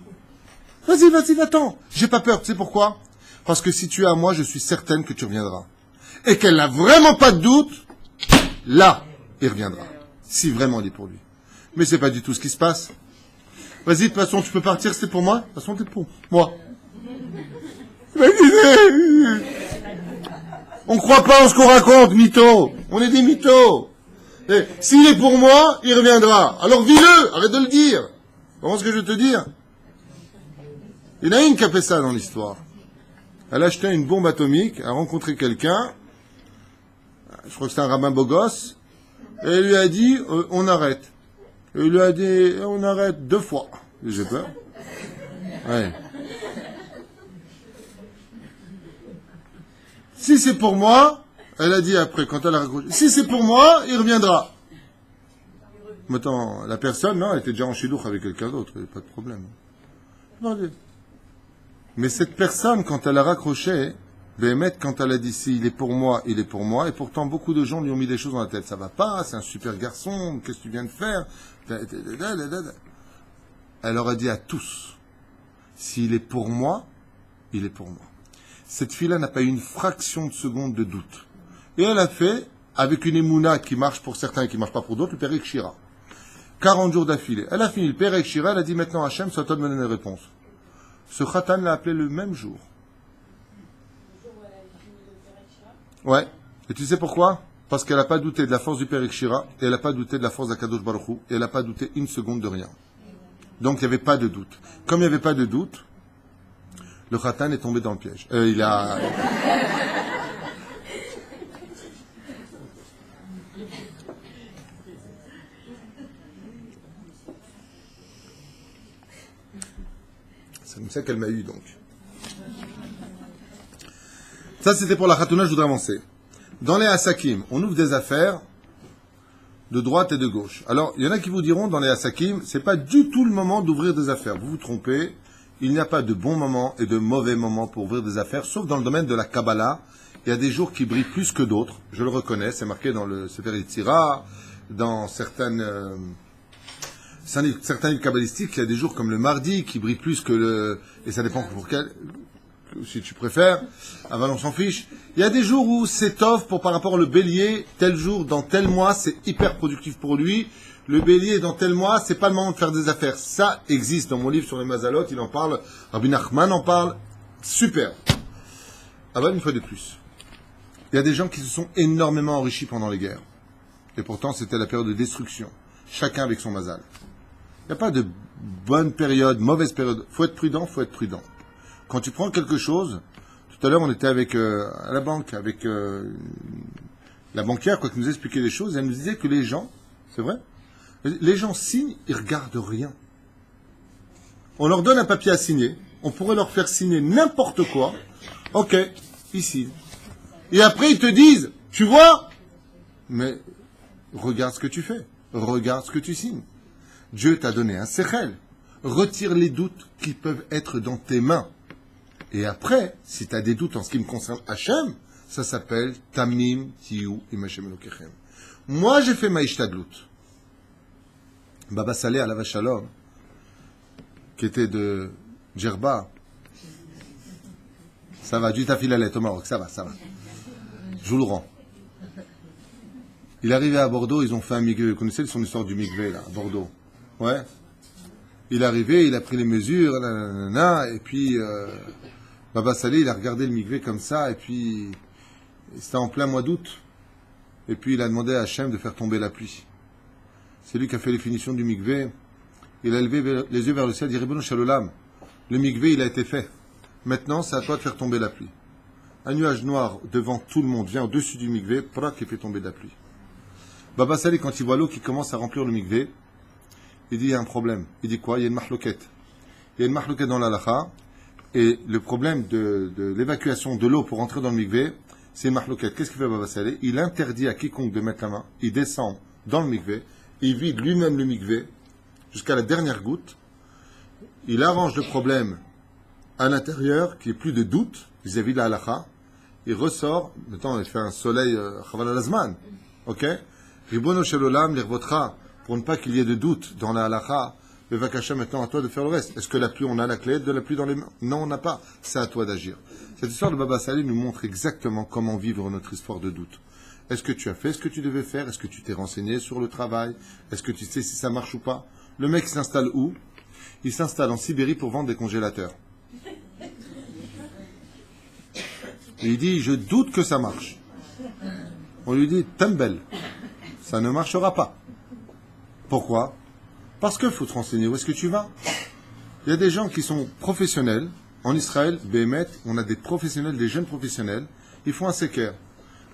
Vas-y, va-t'en. J'ai pas peur, tu sais pourquoi? Parce que si tu es à moi, je suis certaine que tu reviendras. Et qu'elle n'a vraiment pas de doute, là, il reviendra. Si vraiment il est pour lui. Mais c'est pas du tout ce qui se passe. Vas-y, de toute façon, tu peux partir, c'est pour moi. De toute façon, t'es pour moi. On croit pas en ce qu'on raconte, mytho. On est des mythos. S'il est pour moi, il reviendra. Alors vis-le, arrête de le dire. Comment ce que je veux te dire? Il y en a une qui a fait ça dans l'histoire. Elle a acheté une bombe atomique, a rencontré quelqu'un, je crois que c'était un rabbin beau gosse, et elle lui a dit, on arrête. Et il lui a dit, on arrête 2 fois. J'ai peur. Ouais. Si c'est pour moi, elle a dit après, quand elle a raccroché, si c'est pour moi, il reviendra. Maintenant, la personne, non, elle était déjà en chilouch avec quelqu'un d'autre, il n'y a pas de problème. Mais cette personne, quand elle a raccroché, Béhémet, quand elle a dit si il est pour moi, il est pour moi, et pourtant beaucoup de gens lui ont mis des choses dans la tête. Ça va pas, c'est un super garçon, qu'est-ce que tu viens de faire? Elle leur a dit à tous, s'il est pour moi, il est pour moi. Cette fille-là n'a pas eu une fraction de seconde de doute. Et elle a fait, avec une émouna qui marche pour certains et qui ne marche pas pour d'autres, le Perek Shira. 40 jours d'affilée. Elle a fini le Perek Shira, elle a dit maintenant Hachem, c'est à toi de me donner une réponse. Ce Khatan l'a appelé le même jour. Le jour où elle a fini le Perek Shira. Ouais. Et tu sais pourquoi? Parce qu'elle n'a pas douté de la force du Perek Shira, et elle n'a pas douté de la force d'Akadosh Baruch Hu, et elle n'a pas douté une seconde de rien. Donc il n'y avait pas de doute. Comme il n'y avait pas de doute, le Khatan est tombé dans le piège. Il a... C'est comme ça qu'elle m'a eu, donc. Ça, c'était pour la Khatouna, je voudrais avancer. Dans les Hasakim, on ouvre des affaires de droite et de gauche. Alors, il y en a qui vous diront, dans les Hasakim, c'est pas du tout le moment d'ouvrir des affaires. Vous vous trompez. Il n'y a pas de bon moment et de mauvais moment pour ouvrir des affaires, sauf dans le domaine de la Kabbalah. Il y a des jours qui brillent plus que d'autres. Je le reconnais, c'est marqué dans le Sefer Yetzira, dans certains livres kabbalistiques, il y a des jours comme le mardi qui brillent plus que le... Et ça dépend pour quel... Si tu préfères. Ah ben on s'en fiche. Il y a des jours où c'est off par rapport au bélier. Tel jour, dans tel mois, c'est hyper productif pour lui. Le bélier, dans tel mois, c'est pas le moment de faire des affaires. Ça existe dans mon livre sur les Mazalot. Il en parle. Rabbi Nachman en parle. Super. Ah ben une fois de plus. Il y a des gens qui se sont énormément enrichis pendant les guerres. Et pourtant, c'était la période de destruction. Chacun avec son mazal. Il n'y a pas de bonne période, mauvaise période. Faut être prudent, faut être prudent. Quand tu prends quelque chose, tout à l'heure on était avec à la banque, avec la banquière qui nous expliquait les choses, elle nous disait que les gens, c'est vrai, les gens signent, ils regardent rien. On leur donne un papier à signer, on pourrait leur faire signer n'importe quoi, ok, ils signent. Et après ils te disent, tu vois, mais regarde ce que tu fais, regarde ce que tu signes. Dieu t'a donné un sechel. Retire les doutes qui peuvent être dans tes mains. Et après, si tu as des doutes en ce qui me concerne Hachem, ça s'appelle Tamim Tiyu Im Hashem Elokechem. Moi, j'ai fait ma ishtadlut. Baba Saleh Alav Shalom, qui était de Djerba. Ça va, du tafilalet au Maroc, ça va. Je vous le rends. Il est arrivé à Bordeaux, ils ont fait un migvé. Vous connaissez son histoire du migvé, là, à Bordeaux? Ouais. Il est arrivé, il a pris les mesures, et puis Baba Saleh, il a regardé le migvé comme ça, et puis c'était en plein mois d'août. Et puis il a demandé à Hachem de faire tomber la pluie. C'est lui qui a fait les finitions du migvé. Il a levé les yeux vers le ciel, il dit Ribono Shel Olam, le migvé, il a été fait. Maintenant, c'est à toi de faire tomber la pluie. Un nuage noir devant tout le monde vient au-dessus du migvé, prac, et fait tomber de la pluie. Baba Saleh, quand il voit l'eau qui commence à remplir le migvé, il dit il y a un problème. Il dit quoi? Il y a une mahloquette. Il y a une mahloquette dans l'halakha, et le problème de l'évacuation de l'eau pour entrer dans le migvé, c'est une mahloquette. Qu'est-ce qu'il fait Baba Saleh? Il interdit à quiconque de mettre la main, il descend dans le migvé, il vide lui-même le migvé jusqu'à la dernière goutte, il arrange le problème à l'intérieur, qu'il n'y ait plus de doute vis-à-vis de la halakha, il ressort, maintenant il fait un soleil chaval al-azman, ok? Ribono Shel Olam l'irvotra, pour ne pas qu'il y ait de doute dans la halakha, le vakasha maintenant à toi de faire le reste. Est-ce que la pluie, on a la clé de la pluie dans les mains? Non, on n'a pas. C'est à toi d'agir. Cette histoire de Baba Saleh nous montre exactement comment vivre notre histoire de doute. Est-ce que tu as fait ce que tu devais faire? Est-ce que tu t'es renseigné sur le travail? Est-ce que tu sais si ça marche ou pas? Le mec s'installe où? Il s'installe en Sibérie pour vendre des congélateurs. Et il dit, je doute que ça marche. On lui dit, Tembel, ça ne marchera pas. Pourquoi? Parce qu'il faut te renseigner où est-ce que tu vas. Il y a des gens qui sont professionnels. En Israël, Béhémet, on a des professionnels, des jeunes professionnels. Ils font un séquer.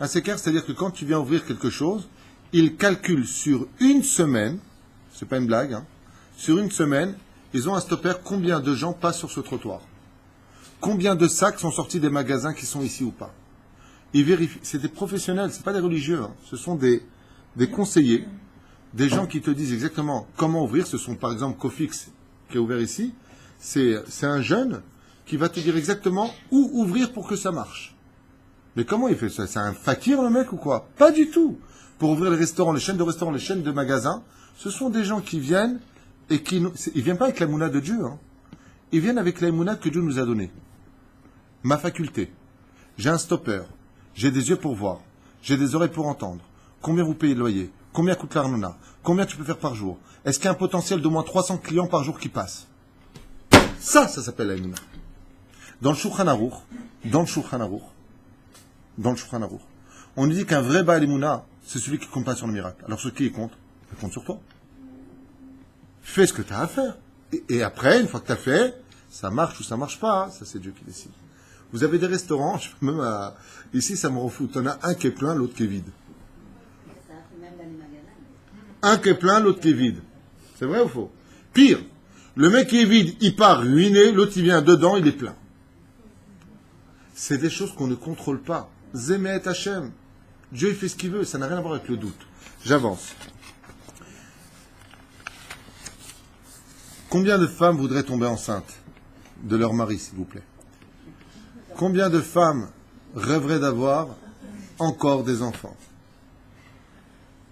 Un séquer, c'est-à-dire que quand tu viens ouvrir quelque chose, ils calculent sur une semaine c'est pas une blague, hein. Sur une semaine, ils ont un stopper combien de gens passent sur ce trottoir. Combien de sacs sont sortis des magasins qui sont ici ou pas. Ils vérifient. C'est des professionnels, c'est pas des religieux, hein. Ce sont des conseillers, des gens qui te disent exactement comment ouvrir. Ce sont par exemple Cofix qui est ouvert ici. C'est un jeune qui va te dire exactement où ouvrir pour que ça marche. Mais comment il fait ça? C'est un fakir le mec ou quoi? Pas du tout. Pour ouvrir les restaurants, les chaînes de restaurants, les chaînes de magasins, ce sont des gens qui viennent et ils viennent pas avec la mouna de Dieu, hein. Ils viennent avec la mouna que Dieu nous a donnée. Ma faculté. J'ai un stopper. J'ai des yeux pour voir. J'ai des oreilles pour entendre. Combien vous payez le loyer? Combien coûte l'arnona? Combien tu peux faire par jour? Est-ce qu'il y a un potentiel d'au moins 300 clients par jour qui passent? Ça s'appelle la mouna. Dans le Shulchan Aruch, on nous dit qu'un vrai Baal Emouna, c'est celui qui compte pas sur le miracle. Alors ceux qui y comptent, ils comptent sur toi. Fais ce que tu as à faire. Et après, une fois que tu as fait, ça marche ou ça marche pas, ça c'est Dieu qui décide. Vous avez des restaurants, ici ça me rend fou. T'en as un qui est plein, l'autre qui est vide. Un qui est plein, l'autre qui est vide. C'est vrai ou faux? Pire, le mec qui est vide, il part ruiné, l'autre il vient dedans, il est plein. C'est des choses qu'on ne contrôle pas. Zémet Hachem. Dieu il fait ce qu'il veut, ça n'a rien à voir avec le doute. J'avance. Combien de femmes voudraient tomber enceintes de leur mari, s'il vous plaît? Combien de femmes rêveraient d'avoir encore des enfants?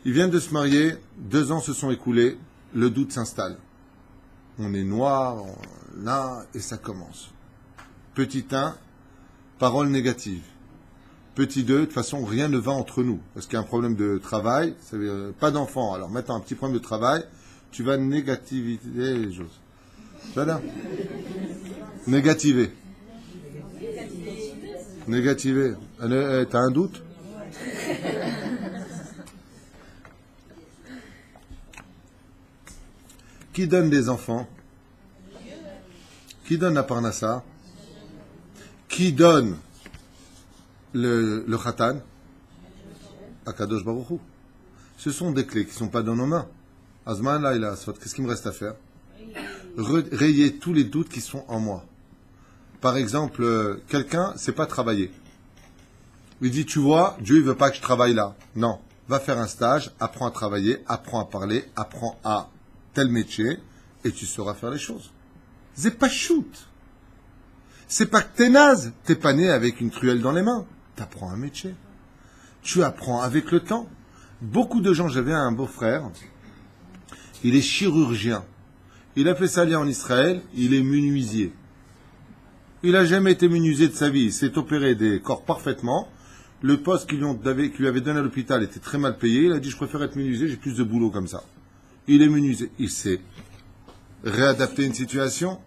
Ils viennent de se marier, 2 ans se sont écoulés, le doute s'installe. On est noir, là, et ça commence. Petit 1, parole négative. Petit 2, de toute façon, rien ne va entre nous. Parce qu'il y a un problème de travail, pas d'enfant. Alors maintenant, un petit problème de travail, tu vas négativiser les choses. Voilà. Négativer. Négativer. T'as un doute? Qui donne des enfants? Qui donne la parnassa? Qui donne le khatan? Akadosh Baruch Hu. Ce sont des clés qui ne sont pas dans nos mains. Azman la ila asot. Qu'est-ce qu'il me reste à faire? Rayer tous les doutes qui sont en moi. Par exemple, quelqu'un ne sait pas travailler. Il dit, tu vois, Dieu ne veut pas que je travaille là. Non. Va faire un stage, apprends à travailler, apprends à parler, apprends à tel métier, et tu sauras faire les choses. C'est pas shoot. C'est pas que t'es naze. T'es pas né avec une truelle dans les mains. T'apprends un métier. Tu apprends avec le temps. Beaucoup de gens, j'avais un beau-frère, il est chirurgien. Il a fait sa vie en Israël, il est menuisier. Il n'a jamais été menuisier de sa vie. Il s'est opéré des corps parfaitement. Le poste qu'il lui avait donné à l'hôpital était très mal payé. Il a dit, je préfère être menuisier, j'ai plus de boulot comme ça. Il est menuisier. Il s'est réadapté à une situation.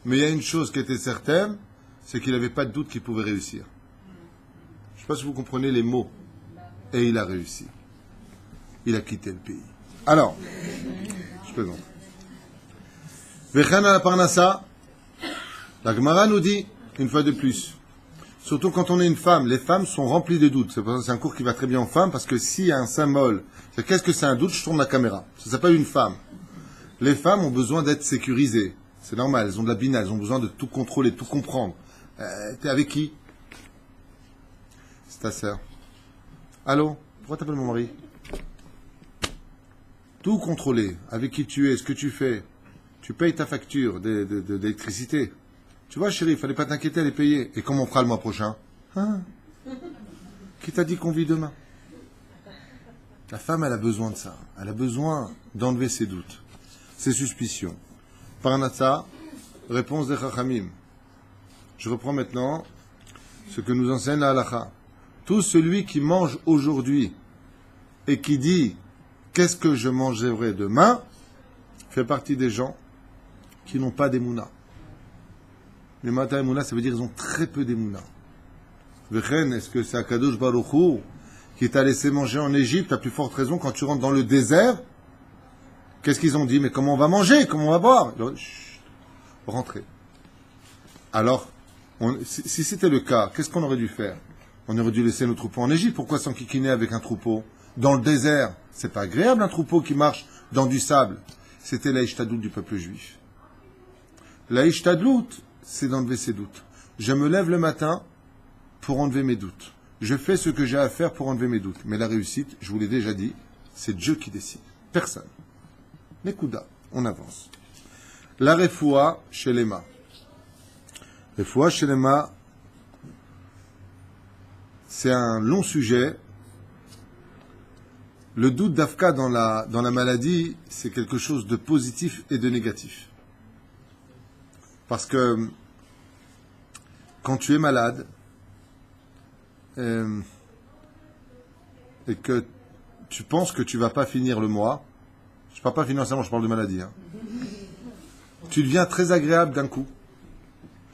Mais il y a une chose qui était certaine, c'est qu'il n'avait pas de doute qu'il pouvait réussir. Je ne sais pas si vous comprenez les mots. Et il a réussi. Il a quitté le pays. Alors, je plaisante. Vechan à la parnassa, la Gemara nous dit, une fois de plus, surtout quand on est une femme, les femmes sont remplies de doutes. C'est un cours qui va très bien aux femmes, parce que s'il y a un symbole, qu'est-ce que c'est un doute? Je tourne la caméra. Ça s'appelle une femme. Les femmes ont besoin d'être sécurisées. C'est normal, elles ont de la bina, elles ont besoin de tout contrôler, tout comprendre. T'es avec qui? C'est ta sœur. Allô? Pourquoi t'appelles mon mari? Tout contrôler. Avec qui tu es, ce que tu fais. Tu payes ta facture d'électricité. Tu vois, chérie, il fallait pas t'inquiéter, elle est payée. Et comment on fera le mois prochain? Hein? Qui t'a dit qu'on vit demain? La femme, elle a besoin de ça. Elle a besoin d'enlever ses doutes, ses suspicions. Parnassa, réponse des Chachamim. Je reprends maintenant ce que nous enseigne la halakha. Tout celui qui mange aujourd'hui et qui dit qu'est-ce que je mangerai demain fait partie des gens qui n'ont pas d'émouna. Les matins émouna, ça veut dire qu'ils ont très peu d'émouna. Vechen, est-ce que c'est Akadosh Baruch Hu qui t'a laissé manger en Égypte? À plus forte raison, quand tu rentres dans le désert, qu'est-ce qu'ils ont dit? Mais comment on va manger? Comment on va boire? Chut, rentrez. Alors, si c'était le cas, qu'est-ce qu'on aurait dû faire? On aurait dû laisser nos troupeaux en Égypte. Pourquoi s'enquiquiner avec un troupeau? Dans le désert, c'est pas agréable un troupeau qui marche dans du sable. C'était la ishtadlout du peuple juif. La ishtadlout, c'est d'enlever ses doutes. Je me lève le matin pour enlever mes doutes. Je fais ce que j'ai à faire pour enlever mes doutes. Mais la réussite, je vous l'ai déjà dit, c'est Dieu qui décide. Personne. Nekuda, on avance. La refoua chez Lema. Refoua chez Lema, c'est un long sujet. Le doute d'Afka dans la maladie, c'est quelque chose de positif et de négatif. Parce que quand tu es malade, et que tu penses que tu vas pas finir le mois, je parle pas financièrement, je parle de maladie, hein. Tu deviens très agréable d'un coup.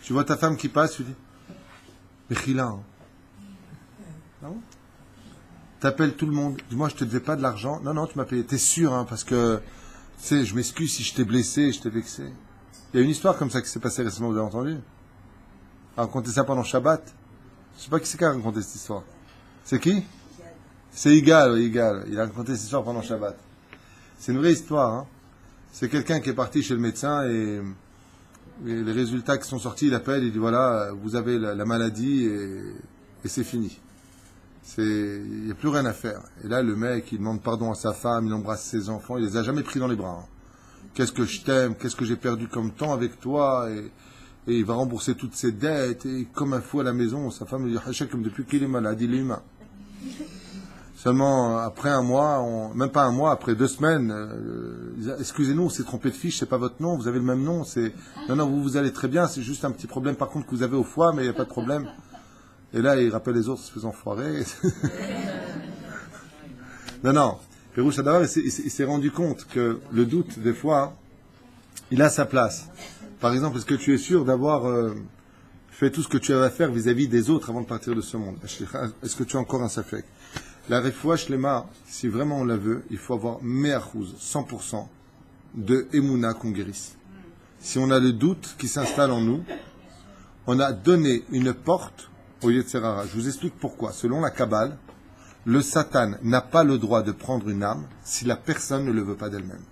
Tu vois ta femme qui passe, tu dis Mechila, hein. Non? T'appelles tout le monde. Dis-moi, je te devais pas de l'argent. Non, tu m'as payé. T'es sûr, hein, parce que, tu sais, je m'excuse si je t'ai blessé, je t'ai vexé. Il y a une histoire comme ça qui s'est passée récemment, vous avez entendu? On a raconté ça pendant Shabbat. Je sais pas qui c'est qui a raconté cette histoire. C'est qui? C'est Igal. Il a raconté cette histoire pendant Shabbat. C'est une vraie histoire, hein. C'est quelqu'un qui est parti chez le médecin et les résultats qui sont sortis, il appelle, il dit voilà, vous avez la maladie et c'est fini. Il n'y a plus rien à faire. Et là, le mec, il demande pardon à sa femme, il embrasse ses enfants, il les a jamais pris dans les bras, hein. Qu'est-ce que je t'aime, qu'est-ce que j'ai perdu comme temps avec toi, et il va rembourser toutes ses dettes, et comme un fou à la maison, sa femme lui dit Hachek, comme depuis qu'il est malade, il est humain. Seulement, après un mois, même pas un mois, après 2 semaines, excusez-nous, on s'est trompé de fiche, c'est pas votre nom, vous avez le même nom, non, vous allez très bien, c'est juste un petit problème par contre que vous avez au foie, mais il n'y a pas de problème. Et là, il rappelle les autres se faisant foirer. non. Pérouche Adavar, il s'est rendu compte que le doute, des fois, il a sa place. Par exemple, est-ce que tu es sûr d'avoir fait tout ce que tu avais à faire vis-à-vis des autres avant de partir de ce monde? Est-ce que tu as encore un safek? La refoua shlema, si vraiment on la veut, il faut avoir me'achouz, 100% de Emouna qu'on guérisse. Si on a le doute qui s'installe en nous, on a donné une porte au Yetzer Hara. Je vous explique pourquoi. Selon la Kabbale, le Satan n'a pas le droit de prendre une âme si la personne ne le veut pas d'elle-même.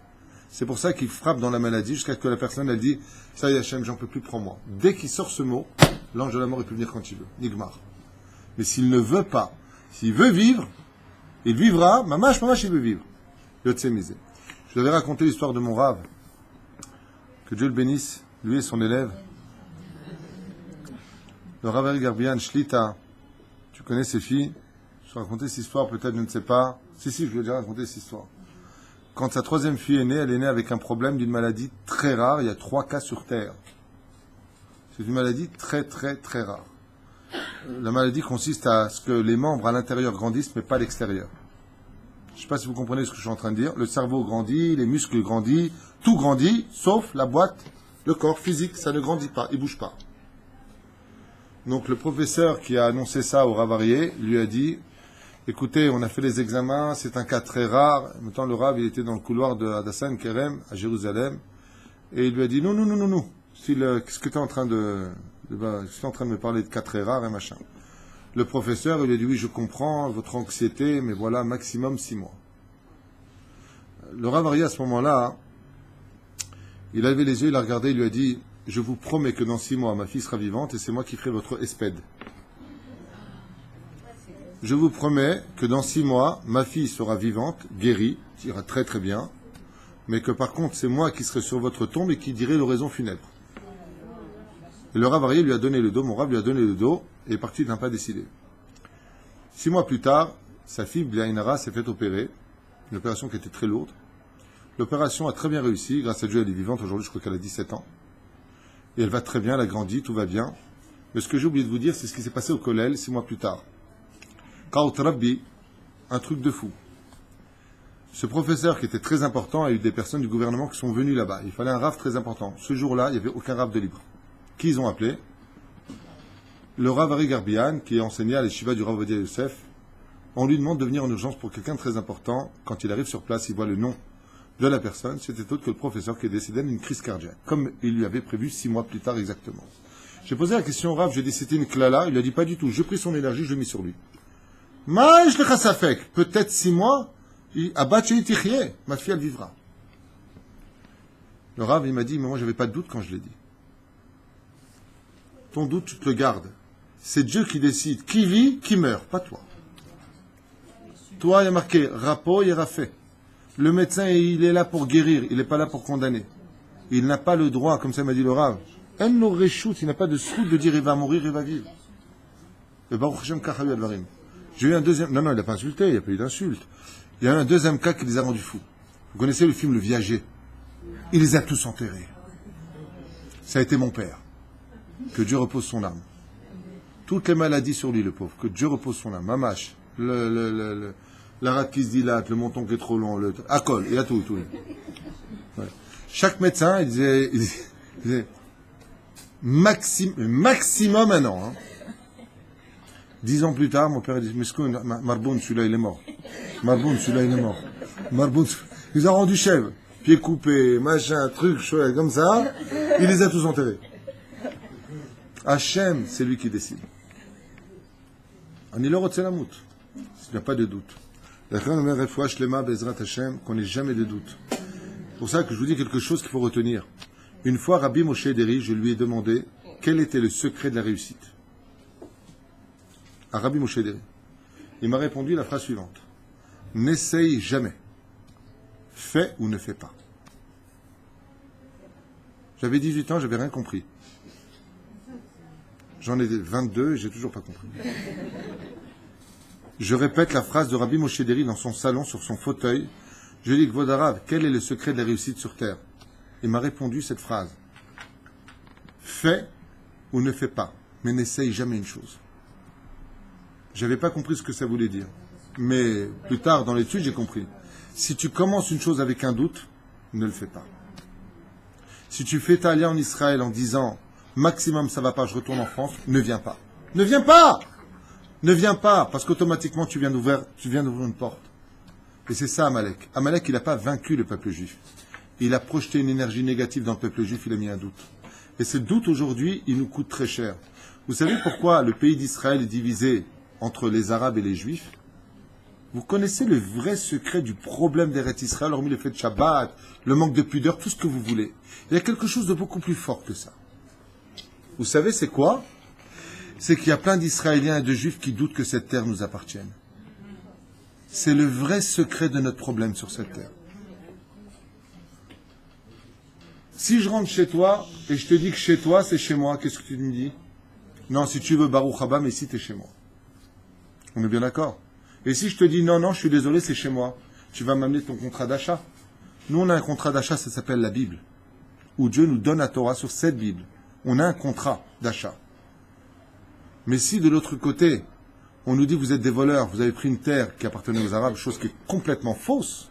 C'est pour ça qu'il frappe dans la maladie jusqu'à ce que la personne elle dit « Ça y est Hachem, j'en peux plus, prends-moi ». Dès qu'il sort ce mot, l'ange de la mort il peut venir quand il veut. Nigmar. Mais s'il ne veut pas, s'il veut vivre, il vivra, mamash, il veut vivre. Yotzemisé. Je vous avais raconté l'histoire de mon Rav, que Dieu le bénisse, lui et son élève. Le Rav Ari Garbian, Shlita, tu connais ses filles, je vais raconter cette histoire, peut-être, je ne sais pas. Si, je vais déjà raconter cette histoire. Quand sa 3e fille est née, elle est née avec un problème d'une maladie très rare, il y a 3 cas sur Terre. C'est une maladie très, très, très rare. La maladie consiste à ce que les membres à l'intérieur grandissent, mais pas à l'extérieur. Je ne sais pas si vous comprenez ce que je suis en train de dire. Le cerveau grandit, les muscles grandissent, tout grandit, sauf la boîte, le corps physique, ça ne grandit pas, il ne bouge pas. Donc le professeur qui a annoncé ça au Ravarié lui a dit « Écoutez, on a fait les examens, c'est un cas très rare. » Maintenant, le Rav, il était dans le couloir de Hadassan Kerem, à Jérusalem, et il lui a dit « Non. Qu'est-ce que tu es en train de... Tu es en train de me parler de cas très rares et machin. » Le professeur, il lui a dit, oui, je comprends votre anxiété, mais voilà, maximum 6 mois. Le Rav Ari, à ce moment-là, il a levé les yeux, il a regardé, il lui a dit, je vous promets que dans 6 mois, ma fille sera vivante et c'est moi qui ferai votre espède. Je vous promets que dans 6 mois, ma fille sera vivante, guérie, ira très très bien, mais que par contre, c'est moi qui serai sur votre tombe et qui dirai l'oraison funèbre. Et le Rav Ari lui a donné le dos, mon Rav lui a donné le dos, et est parti d'un pas décidé. 6 mois plus tard, sa fille, Bliaïnara, s'est fait opérer, une opération qui était très lourde. L'opération a très bien réussi, grâce à Dieu, elle est vivante aujourd'hui, je crois qu'elle a 17 ans. Et elle va très bien, elle a grandi, tout va bien. Mais ce que j'ai oublié de vous dire, c'est ce qui s'est passé au Kollel 6 mois plus tard. Kaut Rabbi, un truc de fou. Ce professeur qui était très important a eu des personnes du gouvernement qui sont venues là-bas. Il fallait un Rav très important. Ce jour-là, il n'y avait aucun Rav de libre. Qui ils ont appelé? Le Rav Ari Garbian, qui est enseigné à l'Eshiva du Rav Ovadia Yosef. On lui demande de venir en urgence pour quelqu'un de très important. Quand il arrive sur place, il voit le nom de la personne. C'était autre que le professeur qui est décédé d'une crise cardiaque, comme il lui avait prévu 6 mois plus tard exactement. J'ai posé la question au Rav, j'ai dit c'était une klala. Il lui a dit pas du tout. J'ai pris son énergie, je l'ai mis sur lui. Peut-être 6 mois. Ma fille, elle vivra. Le Rav, il m'a dit, mais moi, j'avais pas de doute quand je l'ai dit. Ton doute, tu te le gardes. C'est Dieu qui décide qui vit, qui meurt, pas toi. Toi, il y a marqué, rapo et rafé. Le médecin, il est là pour guérir, il n'est pas là pour condamner. Il n'a pas le droit, comme ça m'a dit le Rav. Il n'a pas de soute de dire il va mourir, il va vivre. Et Baruch Hashem Kachayu Advarim. J'ai eu un deuxième. Non, il n'a pas insulté, il n'y a pas eu d'insulte. Il y a eu un deuxième cas qui les a rendus fous. Vous connaissez le film Le Viager? Il les a tous enterrés. Ça a été mon père. Que Dieu repose son âme. Toutes les maladies sur lui, le pauvre. Que Dieu repose son âme. Mamache, la rate qui se dilate, le menton qui est trop long, à col, il y a tout. Ouais. Chaque médecin, il disait maximum un an. 10 ans plus tard, mon père dit, Meskoun, Marboun, celui-là, il est mort. Marboun, celui-là, il est mort. Marboun, ils ont rendu chèvre. Pieds coupés, machin, truc, chouette, comme ça. Il les a tous enterrés. Hachem, c'est lui qui décide. Anilor Otselamut. Il n'y a pas de doute. Qu'on n'ait jamais de doute. C'est pour ça que je vous dis quelque chose qu'il faut retenir. Une fois, Rabbi Moshe Deri, je lui ai demandé quel était le secret de la réussite. À Rabbi Moshe Deri. Il m'a répondu la phrase suivante. N'essaye jamais. Fais ou ne fais pas. J'avais 18 ans, j'avais rien compris. J'en ai 22 et j'ai toujours pas compris. Je répète la phrase de Rabbi Moshe Deri dans son salon, sur son fauteuil. Je lui dis, Kvodarav, quel est le secret de la réussite sur terre? Il m'a répondu cette phrase. Fais ou ne fais pas, mais n'essaye jamais une chose. J'avais pas compris ce que ça voulait dire. Mais plus tard, dans l'étude, j'ai compris. Si tu commences une chose avec un doute, ne le fais pas. Si tu fais ta alliance en Israël en disant, maximum ça va pas, je retourne en France, ne viens pas. Ne viens pas! Ne viens pas, parce qu'automatiquement tu viens d'ouvrir une porte. Et c'est ça Amalek. Amalek, il n'a pas vaincu le peuple juif. Il a projeté une énergie négative dans le peuple juif, il a mis un doute. Et ce doute aujourd'hui, il nous coûte très cher. Vous savez pourquoi le pays d'Israël est divisé entre les Arabes et les Juifs? Vous connaissez le vrai secret du problème d'Eretz Israël, hormis le fait de Shabbat, le manque de pudeur, tout ce que vous voulez. Il y a quelque chose de beaucoup plus fort que ça. Vous savez c'est quoi? C'est qu'il y a plein d'Israéliens et de Juifs qui doutent que cette terre nous appartienne. C'est le vrai secret de notre problème sur cette terre. Si je rentre chez toi et je te dis que chez toi c'est chez moi, qu'est-ce que tu me dis? Non, si tu veux Baruch Haba, mais ici t'es chez moi. On est bien d'accord? Et si je te dis non, je suis désolé, c'est chez moi, tu vas m'amener ton contrat d'achat. Nous on a un contrat d'achat, ça s'appelle la Bible, où Dieu nous donne la Torah sur cette Bible. On a un contrat d'achat. Mais si de l'autre côté, on nous dit vous êtes des voleurs, vous avez pris une terre qui appartenait aux Arabes, chose qui est complètement fausse,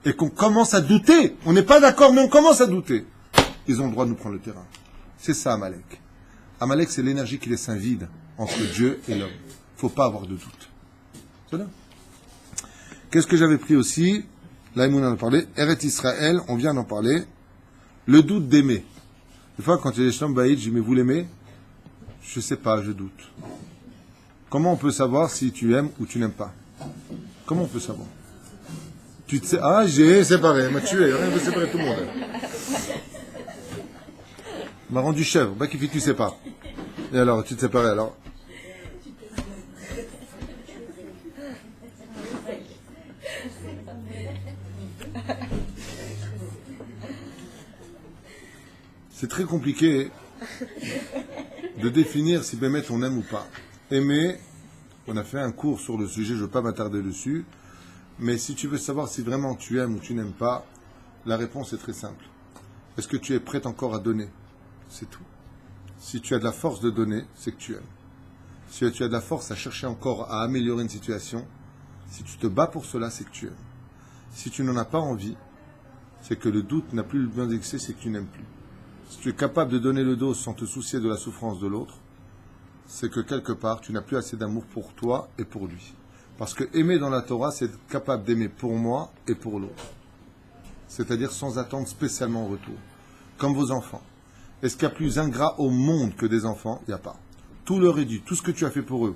et qu'on commence à douter, on n'est pas d'accord, mais on commence à douter, ils ont le droit de nous prendre le terrain. C'est ça Amalek. Amalek, c'est l'énergie qui laisse un vide entre Dieu et l'homme. Il ne faut pas avoir de doute. C'est là. Qu'est-ce que j'avais pris aussi? Là, on en a parlé. Eretz Israël, on vient d'en parler. Le doute d'aimer. Des fois, quand il y a des Shalom Bayit, je dis, mais vous l'aimez? Je ne sais pas, je doute. Comment on peut savoir si tu aimes ou tu n'aimes pas? Comment on peut savoir? Tu te sais, ah, j'ai séparé, m'a tué, rien ne peut séparer tout le monde. M'a rendu chèvre, bah qui fait tu sais pas. Et alors, tu te séparais alors? C'est très compliqué de définir si Bémet on aime ou pas. Aimer, on a fait un cours sur le sujet, je ne veux pas m'attarder dessus, mais si tu veux savoir si vraiment tu aimes ou tu n'aimes pas, la réponse est très simple. Est-ce que tu es prêt encore à donner? C'est tout. Si tu as de la force de donner, c'est que tu aimes. Si tu as de la force à chercher encore à améliorer une situation, si tu te bats pour cela, c'est que tu aimes. Si tu n'en as pas envie, c'est que le doute n'a plus le bien d'excès, c'est que tu n'aimes plus. Si tu es capable de donner le dos sans te soucier de la souffrance de l'autre, c'est que quelque part, tu n'as plus assez d'amour pour toi et pour lui. Parce que aimer dans la Torah, c'est être capable d'aimer pour moi et pour l'autre. C'est-à-dire sans attendre spécialement en retour. Comme vos enfants. Est-ce qu'il y a plus ingrat au monde que des enfants? Il n'y a pas. Tout leur est dit, tout ce que tu as fait pour eux,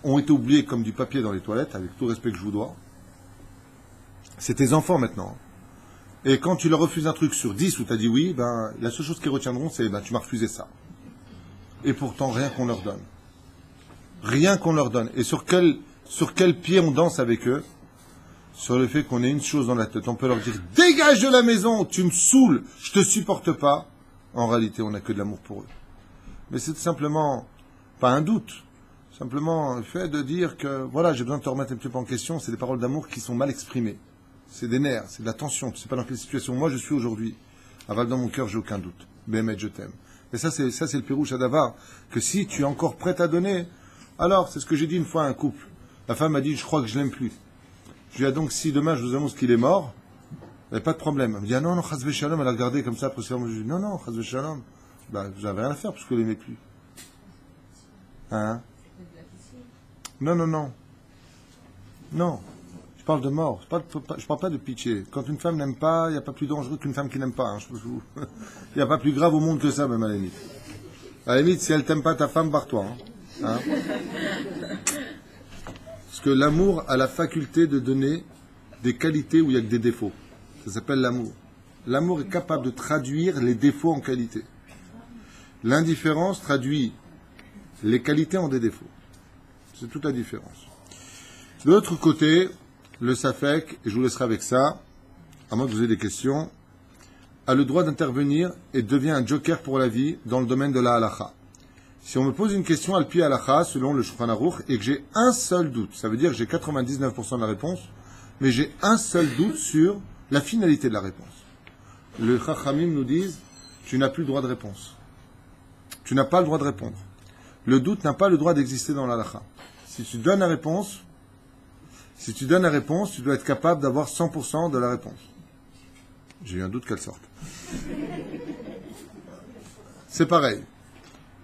ont été oubliés comme du papier dans les toilettes, avec tout respect que je vous dois. C'est tes enfants maintenant. Et quand tu leur refuses un truc sur 10 où tu as dit oui, ben, la seule chose qu'ils retiendront, c'est ben, tu m'as refusé ça. Et pourtant, rien qu'on leur donne. Rien qu'on leur donne. Et sur quel pied on danse avec eux? Sur le fait qu'on ait une chose dans la tête. On peut leur dire, dégage de la maison, tu me saoules, je te supporte pas. En réalité, on n'a que de l'amour pour eux. Mais c'est tout simplement, pas un doute, simplement le fait de dire que, voilà, j'ai besoin de te remettre un petit peu en question, c'est des paroles d'amour qui sont mal exprimées. C'est des nerfs, c'est de la tension, tu sais pas dans quelle situation moi je suis aujourd'hui. Aval dans mon cœur, j'ai aucun doute. Béhémet, je t'aime. Et ça, c'est le Pérouche Adavar, que si tu es encore prête à donner, alors, c'est ce que j'ai dit une fois à un couple. La femme m'a dit, je crois que je l'aime plus. Je lui ai dit, donc, si demain je vous annonce qu'il est mort, il n'y a pas de problème. Elle me dit, ah non, chazvé shalom, elle a regardé comme ça, après, je lui ai dit, non, chazvé shalom. Ben, vous n'avez rien à faire, parce que vous l'aimez plus. Hein? Non. Non. Je parle de mort. Je parle pas de pitié. Quand une femme n'aime pas, il n'y a pas plus dangereux qu'une femme qui n'aime pas. Hein. Il n'y a pas plus grave au monde que ça, même à la limite. À la limite, si elle t'aime pas ta femme, barre-toi. Hein. Parce que l'amour a la faculté de donner des qualités où il y a que des défauts. Ça s'appelle l'amour. L'amour est capable de traduire les défauts en qualités. L'indifférence traduit les qualités en des défauts. C'est toute la différence. De l'autre côté, le Safek, et je vous laisserai avec ça, à moins que vous ayez des questions, a le droit d'intervenir et devient un joker pour la vie dans le domaine de la halakha. Si on me pose une question al pi halakha, selon le Shulchan Aruch, et que j'ai un seul doute, ça veut dire que j'ai 99% de la réponse, mais j'ai un seul doute sur la finalité de la réponse. Le Chachamim nous disent, tu n'as plus le droit de réponse. Tu n'as pas le droit de répondre. Le doute n'a pas le droit d'exister dans la halakha. Si tu donnes la réponse, tu dois être capable d'avoir 100% de la réponse. J'ai eu un doute qu'elle sorte. C'est pareil.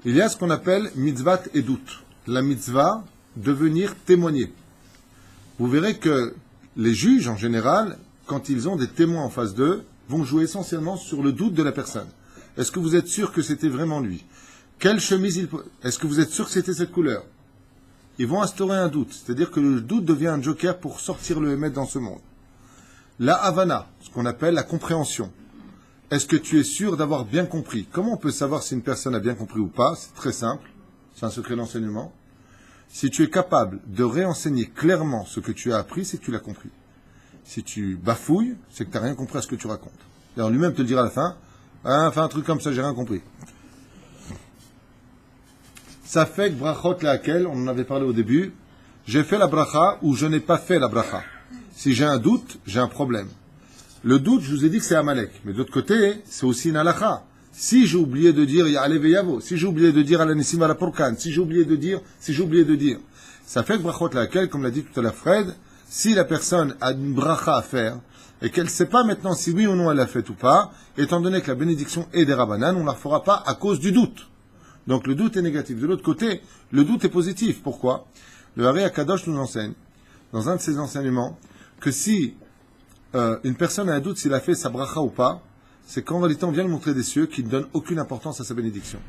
Il y a ce qu'on appelle mitzvat et doute. La mitzvah de venir témoigner. Vous verrez que les juges, en général, quand ils ont des témoins en face d'eux, vont jouer essentiellement sur le doute de la personne. Est-ce que vous êtes sûr que c'était vraiment lui? Quelle chemise il... Est-ce que vous êtes sûr que c'était cette couleur? Ils vont instaurer un doute. C'est-à-dire que le doute devient un joker pour sortir le émettre dans ce monde. La havana, ce qu'on appelle la compréhension. Est-ce que tu es sûr d'avoir bien compris? Comment on peut savoir si une personne a bien compris ou pas? C'est très simple. C'est un secret d'enseignement. Si tu es capable de réenseigner clairement ce que tu as appris, c'est que tu l'as compris. Si tu bafouilles, c'est que tu n'as rien compris à ce que tu racontes. D'ailleurs, lui-même te le dira à la fin. Ah, fais un truc comme ça, j'ai rien compris. Ça fait que brachot laquelle, on en avait parlé au début, j'ai fait la bracha ou je n'ai pas fait la bracha. Si j'ai un doute, j'ai un problème. Le doute, je vous ai dit que c'est Amalek. Mais de l'autre côté, c'est aussi une halakha. Si j'ai oublié de dire Ya'ale Veyavo, si j'ai oublié de dire Alanissim ala Porkan, si j'ai oublié de dire. Ça fait que brachot laquelle, comme l'a dit tout à l'heure Fred, si la personne a une bracha à faire, et qu'elle ne sait pas maintenant si oui ou non elle l'a fait ou pas, étant donné que la bénédiction est des Rabbanan, on ne la fera pas à cause du doute. Donc le doute est négatif. De l'autre côté, le doute est positif. Pourquoi? Le Hari Akadosh nous enseigne, dans un de ses enseignements, que si une personne a un doute s'il a fait sa bracha ou pas, c'est qu'en réalité on vient lui montrer des cieux qui ne donnent aucune importance à sa bénédiction.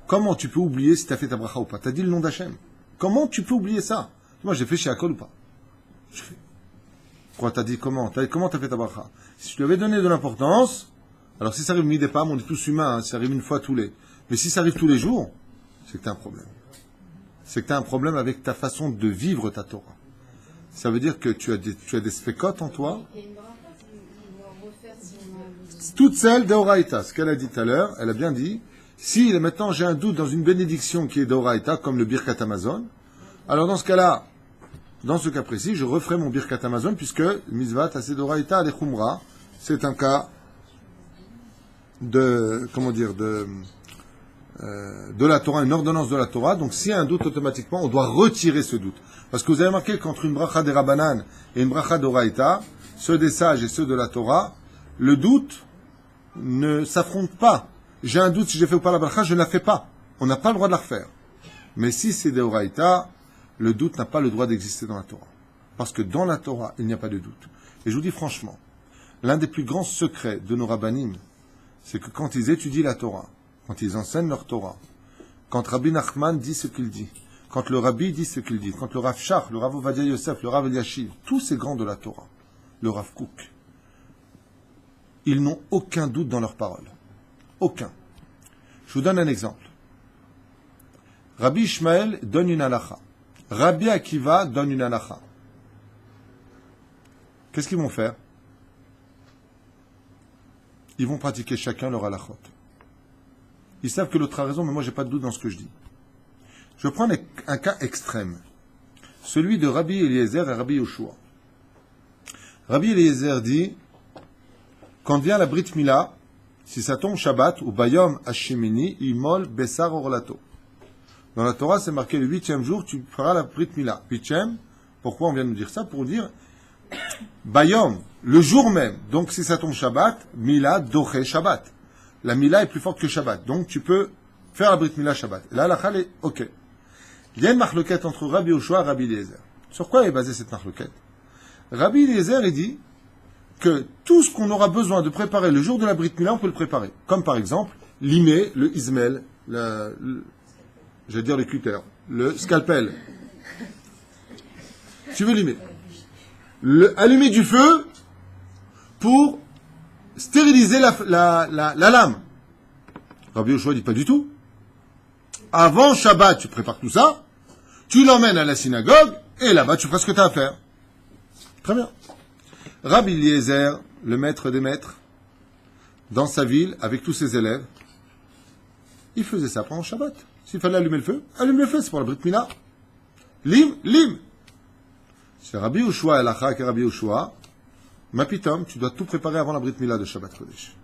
Comment tu peux oublier si tu as fait ta bracha ou pas? Tu as dit le nom d'Hachem. Comment tu peux oublier ça? Moi j'ai fait chez Akol ou pas? Je fais. Pourquoi t'as dit comment? Comment t'as fait ta bracha? Si je lui avais donné de l'importance, alors si ça arrive mi-des pas, on est tous humains, hein, ça arrive une fois tous les... Mais si ça arrive tous les jours, c'est que tu as un problème. C'est que tu as un problème avec ta façon de vivre ta Torah. Ça veut dire que tu as des sphécotes en toi. Toutes celles d'Oraïta. Ce qu'elle a dit tout à l'heure, elle a bien dit, si maintenant j'ai un doute dans une bénédiction qui est d'Oraïta, comme le Birkat Amazon, alors dans ce cas-là, dans ce cas précis, je referai mon Birkat Amazon, puisque Mizvat Aseh d'Oraïta Ale Khumra, c'est un cas de la Torah, une ordonnance de la Torah. Donc s'il y a un doute, automatiquement, on doit retirer ce doute. Parce que vous avez remarqué qu'entre une bracha des Rabbanan et une bracha d'Oraïta, ceux des sages et ceux de la Torah, le doute ne s'affronte pas. J'ai un doute si j'ai fait ou pas la bracha, je ne la fais pas. On n'a pas le droit de la refaire. Mais si c'est d'Oraïta, le doute n'a pas le droit d'exister dans la Torah. Parce que dans la Torah, il n'y a pas de doute. Et je vous dis franchement, l'un des plus grands secrets de nos rabbanim, c'est que quand ils étudient la Torah, quand ils enseignent leur Torah, quand Rabbi Nachman dit ce qu'il dit, quand le Rabbi dit ce qu'il dit, quand le Rav Shach, le Rav Ovadia Yosef, le Rav Eliashiv, tous ces grands de la Torah, le Rav Kook, ils n'ont aucun doute dans leurs paroles. Aucun. Je vous donne un exemple. Rabbi Ishmael donne une halakha. Rabbi Akiva donne une halakha. Qu'est-ce qu'ils vont faire? Ils vont pratiquer chacun leur halakhot. Ils savent que l'autre a raison, mais moi, j'ai pas de doute dans ce que je dis. Je vais prendre un cas extrême. Celui de Rabbi Eliezer et Rabbi Yoshua. Rabbi Eliezer dit, quand vient la Brit Mila, si ça tombe Shabbat, ou Bayom Hashemini, Imol Bessar Orlato. Dans la Torah, c'est marqué le 8e jour, tu feras la Brit Mila. 8e, pourquoi on vient de nous dire ça? Pour dire, Bayom, le jour même. Donc si ça tombe Shabbat, Mila Doche Shabbat. La Mila est plus forte que Shabbat. Donc tu peux faire la Brit Mila Shabbat. Et là, la Chal est OK. Il y a une marloquette entre Rabbi Yoshua et Rabbi Eliezer. Sur quoi est basée cette marloquette? Rabbi Eliezer, il dit que tout ce qu'on aura besoin de préparer le jour de la Brit Mila, on peut le préparer. Comme par exemple, l'imé, le ismel, j'allais dire le cutter, le scalpel. Tu veux limer. Allumer du feu pour stériliser la lame. Rabbi Yoshua dit pas du tout. Avant Shabbat, tu prépares tout ça, tu l'emmènes à la synagogue, et là-bas, tu feras ce que tu as à faire. Très bien. Rabbi Eliezer, le maître des maîtres, dans sa ville, avec tous ses élèves, il faisait ça pendant Shabbat. S'il fallait allumer le feu, allume le feu, c'est pour la Brit Mila. Lim. C'est Rabbi Yoshua et Lachak et Rabbi Yoshua. Mapitom, tu dois tout préparer avant la Brit Mila de Shabbat Kodesh.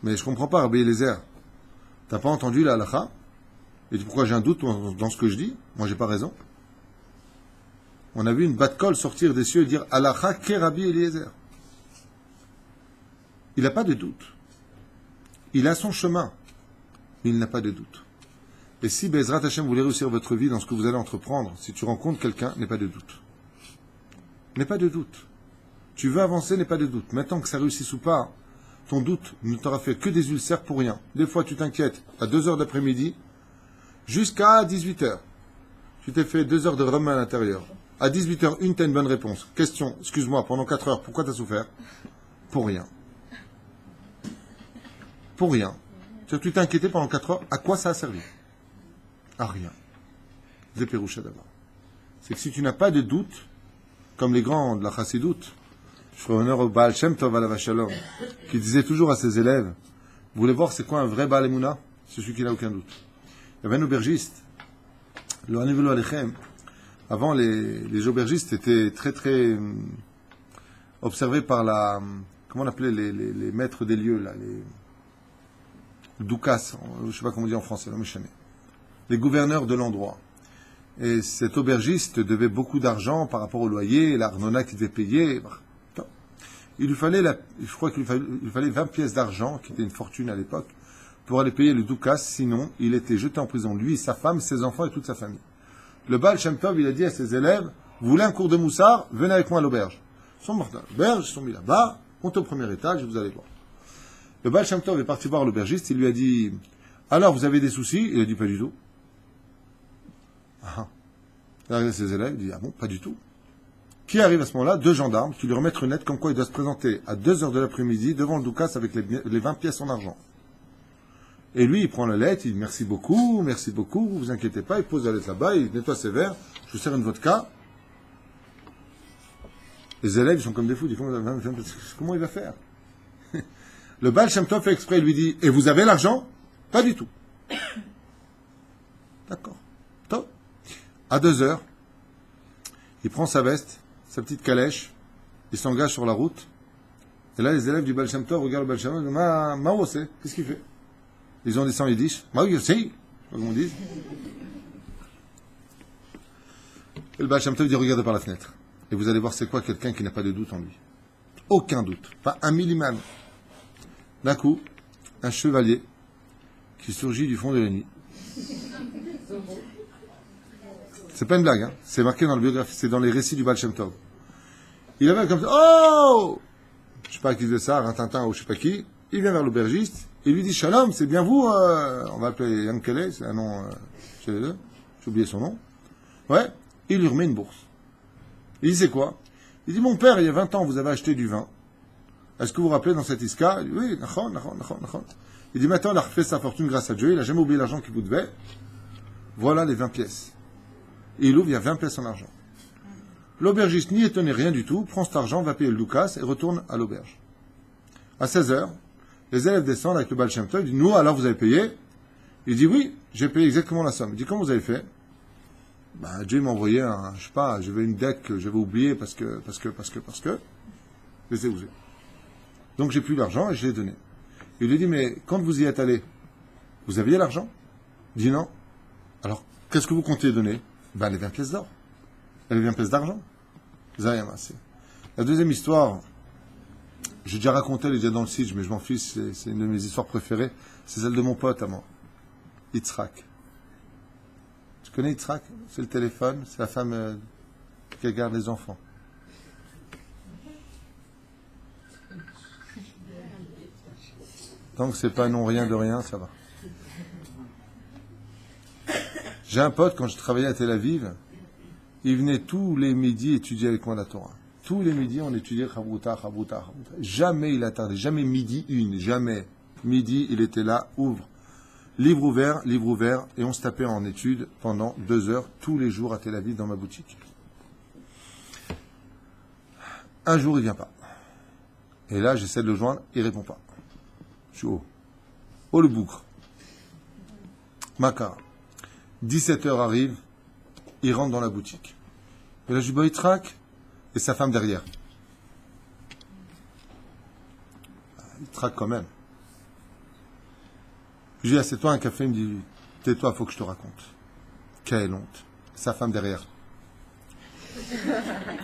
Mais je comprends pas, Rabbi Eliezer. T'as pas entendu la halakha? Et pourquoi j'ai un doute dans ce que je dis? Moi, j'ai pas raison. On a vu une bat-kol sortir des cieux et dire halakha ke Rabbi Eliezer. Il n'a pas de doute. Il a son chemin. Mais il n'a pas de doute. Et si Bezrat Hashem voulait réussir votre vie dans ce que vous allez entreprendre, si tu rencontres quelqu'un, n'aie pas de doute. N'aie pas de doute. Tu veux avancer, n'aie pas de doute. Maintenant que ça réussisse ou pas, ton doute ne t'aura fait que des ulcères pour rien. Des fois, tu t'inquiètes à 2h d'après-midi jusqu'à 18h. Tu t'es fait 2 heures de rhum à l'intérieur. À 18h01, tu as une bonne réponse. Question, excuse-moi, pendant 4 heures, pourquoi tu as souffert? Pour rien. Pour rien. Tu t'es inquiété pendant 4 heures, à quoi ça a servi? À rien. Zéperoucha d'abord. C'est que si tu n'as pas de doute, comme les grands de la chassidoute, je ferai honneur au Baal Shem Tov Alav Shalom, qui disait toujours à ses élèves, vous voulez voir c'est quoi un vrai Baal Emouna? C'est celui qui n'a aucun doute. Il y avait un aubergiste. Le Hanevelo Alechem. Avant, les aubergistes étaient très très observés par comment on appelait les maîtres des lieux, là, les doukas, je ne sais pas comment on dit en français, là, les gouverneurs de l'endroit. Et cet aubergiste devait beaucoup d'argent par rapport au loyer, l'arnona qu'il devait payer. Il lui fallait, je crois qu'il lui fallait 20 pièces d'argent, qui était une fortune à l'époque, pour aller payer le doukas, sinon il était jeté en prison, lui, sa femme, ses enfants et toute sa famille. Le Baal Shem Tov, il a dit à ses élèves, vous voulez un cours de moussard, venez avec moi à l'auberge. Ils sont morts à l'auberge, ils sont mis là-bas, montez au premier étage et vous allez voir. Le Baal Shem Tov est parti voir l'aubergiste, il lui a dit, alors vous avez des soucis? Il a dit, pas du tout. Il a regardé ses élèves, il dit, ah bon, pas du tout. Qui arrive à ce moment-là? 2 gendarmes qui lui remettent une lettre comme quoi il doit se présenter à 2h de l'après-midi devant le doukas avec les 20 pièces en argent. Et lui, il prend la lettre, il dit merci beaucoup, vous vous inquiétez pas, il pose la lettre là-bas, il nettoie ses verres, je vous sers une vodka. Les élèves, ils sont comme des fous, ils font, comment il va faire? Le Baal Shem Tov fait exprès, il lui dit, et vous avez l'argent? Pas du tout. D'accord. Top. À 2h, il prend sa veste, sa petite calèche, il s'engage sur la route, et là, les élèves du Baal Shem Tov regardent le Baal Shem Tov, Mao, c'est, qu'est-ce qu'il fait? Ils ont dit ça en yiddish. Mao, c'est, je sais pas comment on dit. Et le Baal Shem Tov dit, regardez par la fenêtre. Et vous allez voir c'est quoi quelqu'un qui n'a pas de doute en lui. Aucun doute. Pas un millimètre. D'un coup, un chevalier qui surgit du fond de la nuit. C'est pas une blague, hein. C'est marqué dans le biographie, c'est dans les récits du Baal Shem Tov. Il avait comme ça, oh! Je sais pas qui faisait ça, Rintintin ou je sais pas qui. Il vient vers l'aubergiste, il lui dit, Shalom, c'est bien vous, on va appeler Yankele, c'est un nom chez les deux. J'ai oublié son nom. Ouais. Il lui remet une bourse. Il dit, c'est quoi? Il dit, mon père, il y a 20 ans, vous avez acheté du vin Est-ce que vous vous rappelez dans cette iska? Il dit, oui, nachon, nachon, nachon, nachon. Il dit, maintenant, il a refait sa fortune grâce à Dieu, il n'a jamais oublié l'argent qu'il vous devait. Voilà les 20 pièces. Et il ouvre, il y a 20 pièces en argent. L'aubergiste n'y étonné rien du tout, prend cet argent, va payer le doukas et retourne à l'auberge. À 16h, les élèves descendent avec le Baal Shem Tov, ils disent, nous, alors vous avez payé? Il dit, oui, j'ai payé exactement la somme. Il dit, comment vous avez fait? Dieu m'a envoyé je sais pas, j'avais une dette que j'avais oubliée parce que. Laissez-vous. Donc j'ai pris l'argent et je l'ai donné. Il lui dit, mais quand vous y êtes allé, vous aviez l'argent? Il dit non. Alors, qu'est-ce que vous comptiez donner? Les 20 pièces d'or. Les 20 pièces d'argent. Vous avez amassé. La deuxième histoire, j'ai déjà raconté, elle est déjà dans le site, mais je m'en fiche, c'est une de mes histoires préférées. C'est celle de mon pote à moi, Yitzhak. Tu connais Yitzhak? C'est le téléphone, c'est la femme qui garde les enfants. Tant que c'est pas non rien de rien, ça va. J'ai un pote, quand je travaillais à Tel Aviv, il venait tous les midis étudier avec moi la Torah. Tous les midis, on étudiait Chavruta, Chavruta, Chavruta. Jamais il a tardé, jamais midi une, jamais. Midi, il était là, ouvre. Livre ouvert, et on se tapait en études pendant 2 heures, tous les jours à Tel Aviv, dans ma boutique. Un jour, il vient pas. Et là, j'essaie de le joindre, il répond pas. Je suis haut. Oh le bougre. Makara. 17h arrive, il rentre dans la boutique. Et là, je dis, il traque, et sa femme derrière. Il traque quand même. Je dis, assieds-toi un café, il me dit, tais-toi, faut que je te raconte. Quelle honte. Sa femme derrière.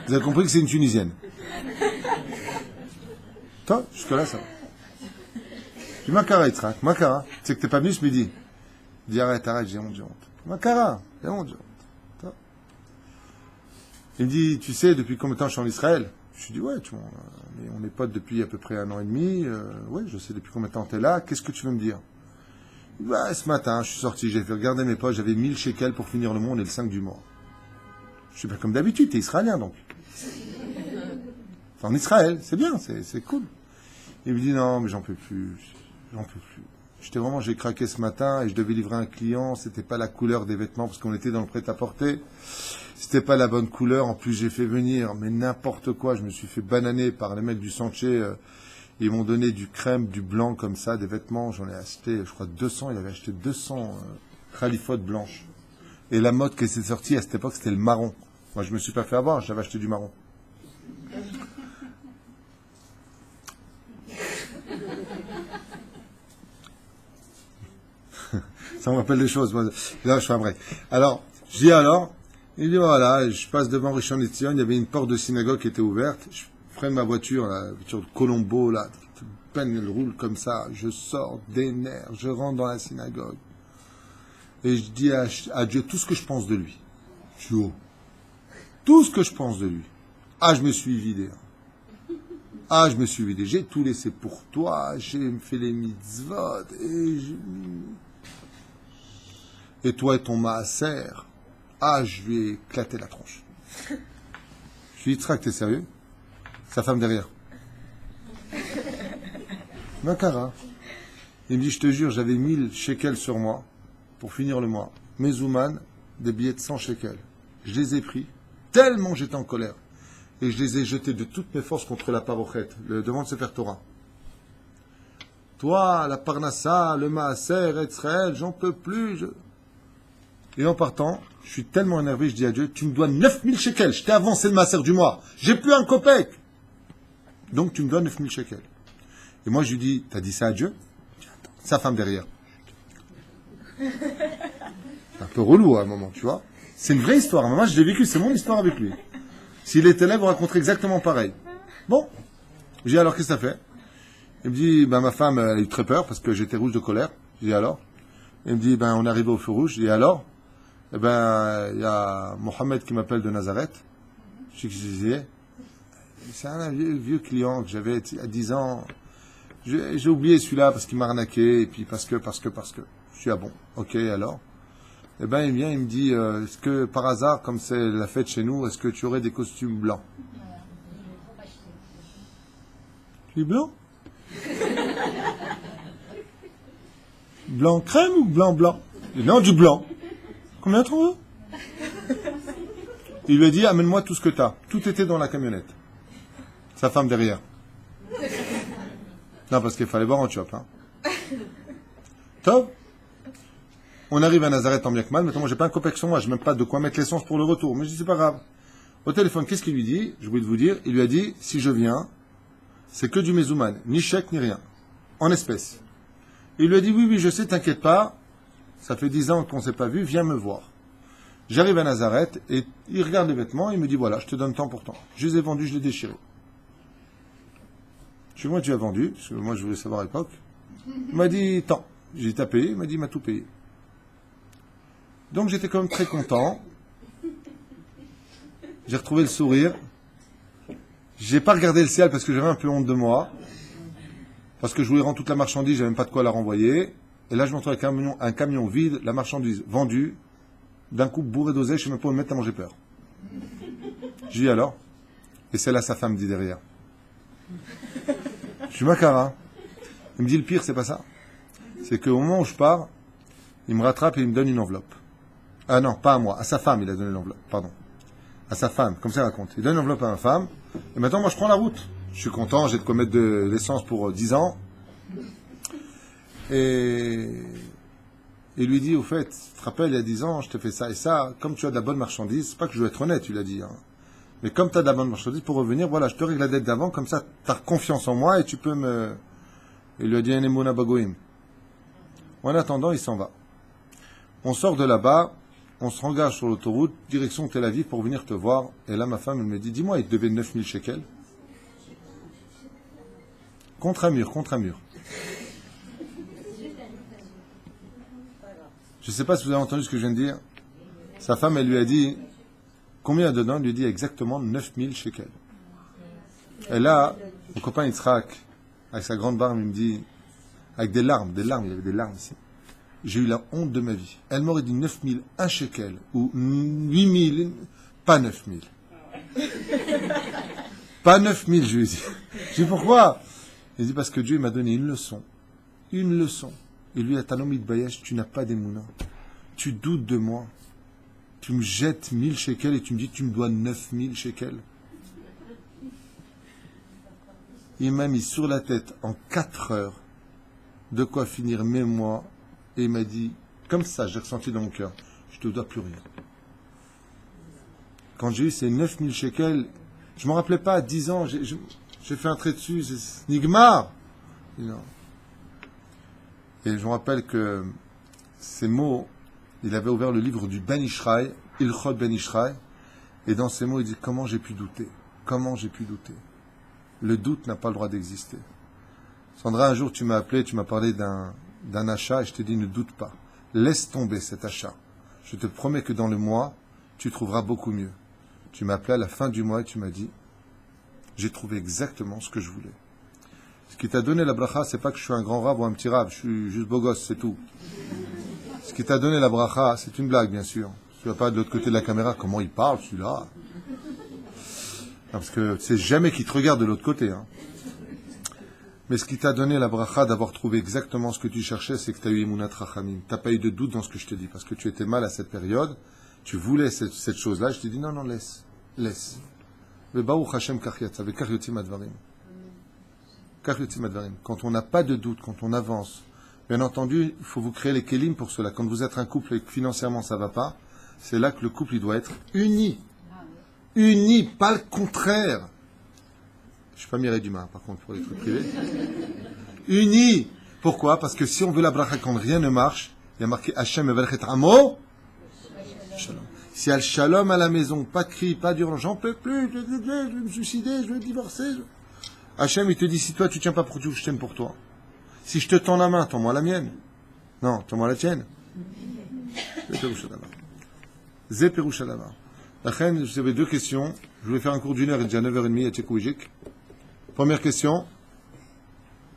Vous avez compris que c'est une Tunisienne. Toi, jusque-là, ça va. Je dis, Makara, il traque. Makara, tu sais que t'es pas venu ce midi. Il dit, arrête, j'ai honte. Makara, j'ai honte. Il me dit, tu sais, depuis combien de temps je suis en Israël? Je lui dis, ouais, on est potes depuis à peu près 1 an et demi. Ouais, je sais depuis combien de temps t'es là. Qu'est-ce que tu veux me dire? Ce matin, je suis sorti, j'ai fait regarder mes poches, j'avais 1000 shekels pour finir le mois, on est le 5 du mois. Je suis pas comme d'habitude, t'es israélien donc. En Israël, c'est bien, c'est cool. Il me dit non, mais j'en peux plus. J'ai craqué ce matin et je devais livrer un client, c'était pas la couleur des vêtements parce qu'on était dans le prêt-à-porter. C'était pas la bonne couleur, en plus j'ai fait venir, mais n'importe quoi, je me suis fait bananer par les mecs du Sanché. Ils m'ont donné du crème, du blanc comme ça, des vêtements. J'en ai acheté, je crois, 200. Il avait acheté 200 khalifotes blanches. Et la mode qui s'est sortie à cette époque, c'était le marron. Moi, je me suis pas fait avoir, j'avais acheté du marron. Ça me rappelle des choses. Moi, là, je fais un break. Alors, je dis alors, il dit voilà, je passe devant Rishon LeZion, il y avait une porte de synagogue qui était ouverte. Je freine ma voiture, la voiture de Colombo, là, peine elle roule comme ça, je sors des nerfs, je rentre dans la synagogue et je dis à Dieu tout ce que je pense de lui. Je suis haut. Tout ce que je pense de lui. Je me suis vidé. J'ai tout laissé pour toi, j'ai fait les mitzvot et toi et ton maaser. Je lui ai éclaté la tronche. Je lui ai dit, Yitzhak, t'es sérieux? Sa femme derrière. Makara. Il me dit, je te jure, j'avais 1000 shekels sur moi pour finir le mois. Mezouman, des billets de 100 shekels. Je les ai pris, tellement j'étais en colère. Et je les ai jetés de toutes mes forces contre la parochette, devant le Sefer Torah. Toi, la Parnassa, le Maaser, Israël, j'en peux plus. Et en partant, je suis tellement énervé, je dis à Dieu, tu me dois 9000 shekels, je t'ai avancé le Maaser du mois, j'ai plus un kopek. Donc tu me dois 9000 shekels. Et moi je lui dis, t'as dit ça à Dieu? Sa femme derrière. C'est un peu relou à un moment, tu vois. C'est une vraie histoire. Moi je l'ai vécu, c'est mon histoire avec lui. S'il était là, vous raconterez exactement pareil. Bon. Je dis alors qu'est-ce que ça fait? Il me dit, ma femme elle a eu très peur parce que j'étais rouge de colère. Je dis alors? Il me dit, on est arrivé au feu rouge. Je dis alors? Il y a Mohamed qui m'appelle de Nazareth. Je sais que je disais. C'est un vieux client que j'avais à 10 ans. J'ai oublié celui-là parce qu'il m'a arnaqué, et puis parce que. Je suis bon. Ok, alors? Il vient, il me dit, est-ce que par hasard, comme c'est la fête chez nous, est-ce que tu aurais des costumes blancs? Je dis blanc. Blanc crème ou blanc blanc? Il dit non, du blanc. Combien t'en veux? Il lui a dit, amène-moi tout ce que t'as. Tout était dans la camionnette. Sa femme derrière. Non, parce qu'il fallait boire en chop. Hein. Top. On arrive à Nazareth en bien que mal. Maintenant, moi, j'ai pas un copec sur moi. Je n'ai même pas de quoi mettre l'essence pour le retour. Mais je dis, c'est pas grave. Au téléphone, qu'est-ce qu'il lui dit? Je voulais vous dire. Il lui a dit, si je viens, c'est que du mezouman. Ni chèque, ni rien. En espèces. Il lui a dit, oui, oui, je sais, t'inquiète pas. Ça fait 10 ans qu'on ne s'est pas vu. Viens me voir. J'arrive à Nazareth et il regarde les vêtements et il me dit, voilà, je te donne temps pour temps. Je les ai vendus, je les ai déchirés. Je dis, moi, tu as vendu, parce que moi, je voulais savoir à l'époque. Il m'a dit, tant. J'ai dit, t'as payé? Il m'a dit, il m'a tout payé. Donc, j'étais quand même très content. J'ai retrouvé le sourire. J'ai pas regardé le ciel parce que j'avais un peu honte de moi. Parce que je voulais rendre toute la marchandise, j'avais même pas de quoi la renvoyer. Et là, je me retrouve avec un camion vide, la marchandise vendue, d'un coup bourré d'oseille, je sais même pas où le mettre tellement j'ai peur. Je dis alors. Et c'est là sa femme dit derrière. Je suis macara. Il me dit le pire, c'est pas ça. C'est qu'au moment où je pars, il me rattrape et il me donne une enveloppe. Ah non, pas à moi, à sa femme il a donné l'enveloppe, pardon. À sa femme, comme ça il raconte. Il donne une enveloppe à ma femme, et maintenant moi je prends la route. Je suis content, j'ai de quoi mettre de l'essence pour 10 ans. Et il lui dit, au fait, tu te rappelles, il y a 10 ans, je te fais ça et ça, comme tu as de la bonne marchandise, c'est pas que je veux être honnête, il a dit, hein. Mais comme tu as de la bonne marchandise, pour revenir, voilà, je te règle la dette d'avant, comme ça tu as confiance en moi et tu peux me... Il lui a dit, un emona bagoïm. En attendant, il s'en va. On sort de là-bas, on se engage sur l'autoroute, direction Tel Aviv pour venir te voir. Et là, ma femme, elle me dit, dis-moi, il te devait 9000 shekels. Contre un mur, contre un mur. Je ne sais pas si vous avez entendu ce que je viens de dire. Sa femme, elle lui a dit, combien dedans? Elle lui dit exactement 9000 shekels. Et là, mon copain Yitzhak, avec sa grande barbe, il me dit, avec des larmes, il avait des larmes ici. J'ai eu la honte de ma vie. Elle m'aurait dit 9001 shekels, ou 8000, pas 9000. Pas 9000, je lui ai dit. Je dis pourquoi? Il dit parce que Dieu m'a donné une leçon. Une leçon. Et lui, Atanomit Bayesh, tu n'as pas d'émouna. Tu doutes de moi. Tu me jettes 1000 shekels et tu me dis tu me dois 9000 shekels. Il m'a mis sur la tête en 4 heures de quoi finir mes mois et il m'a dit, comme ça, j'ai ressenti dans mon cœur, je te dois plus rien. Quand j'ai eu ces 9000 shekels, je ne me rappelais pas, à 10 ans, j'ai fait un trait dessus, c'est Nigmar. Non. Et je me rappelle que ces mots, il avait ouvert le livre du Ben Ishraï, Ilchot Ben Ishraï, et dans ces mots, il dit, comment j'ai pu douter? Comment j'ai pu douter? Le doute n'a pas le droit d'exister. Sandra, un jour, tu m'as appelé, tu m'as parlé d'un achat, et je t'ai dit, ne doute pas. Laisse tomber cet achat. Je te promets que dans le mois, tu trouveras beaucoup mieux. Tu m'as appelé à la fin du mois et tu m'as dit, j'ai trouvé exactement ce que je voulais. Ce qui t'a donné la bracha, c'est pas que je suis un grand rab ou un petit rab, je suis juste beau gosse, c'est tout. Ce qui t'a donné la bracha, c'est une blague, bien sûr. Tu vas pas de l'autre côté de la caméra, comment il parle, celui-là. Parce que c'est jamais qu'il te regarde de l'autre côté. Hein. Mais ce qui t'a donné la bracha d'avoir trouvé exactement ce que tu cherchais, c'est que tu as eu Emunat Rachamim. Tu n'as pas eu de doute dans ce que je te dis, parce que tu étais mal à cette période, tu voulais cette chose-là, je t'ai dit non, non, laisse. Quand on n'a pas de doute, quand on avance, bien entendu, il faut vous créer les kélim pour cela. Quand vous êtes un couple et que financièrement ça ne va pas, c'est là que le couple il doit être uni. Uni, pas le contraire. Je ne suis pas Mireille Dumas, par contre, pour les trucs privés. Uni. Pourquoi? Parce que si on veut la bracha quand rien ne marche, il y a marqué Hachem Evelchet Amo. Shalom. S'il y a le shalom à la maison, pas de cri, pas d'urgence, j'en peux plus, je vais me suicider, je vais divorcer. Hachem, il te dit, si toi tu tiens pas pour Dieu, je t'aime pour toi. Si je te tends la main, tends-moi la mienne. Non, tends-moi la tienne. Zé Perushalava. La reine, j'avais 2 questions. Je voulais faire un cours d'1 heure et déjà 9h30 à Tchékouijik. Première question.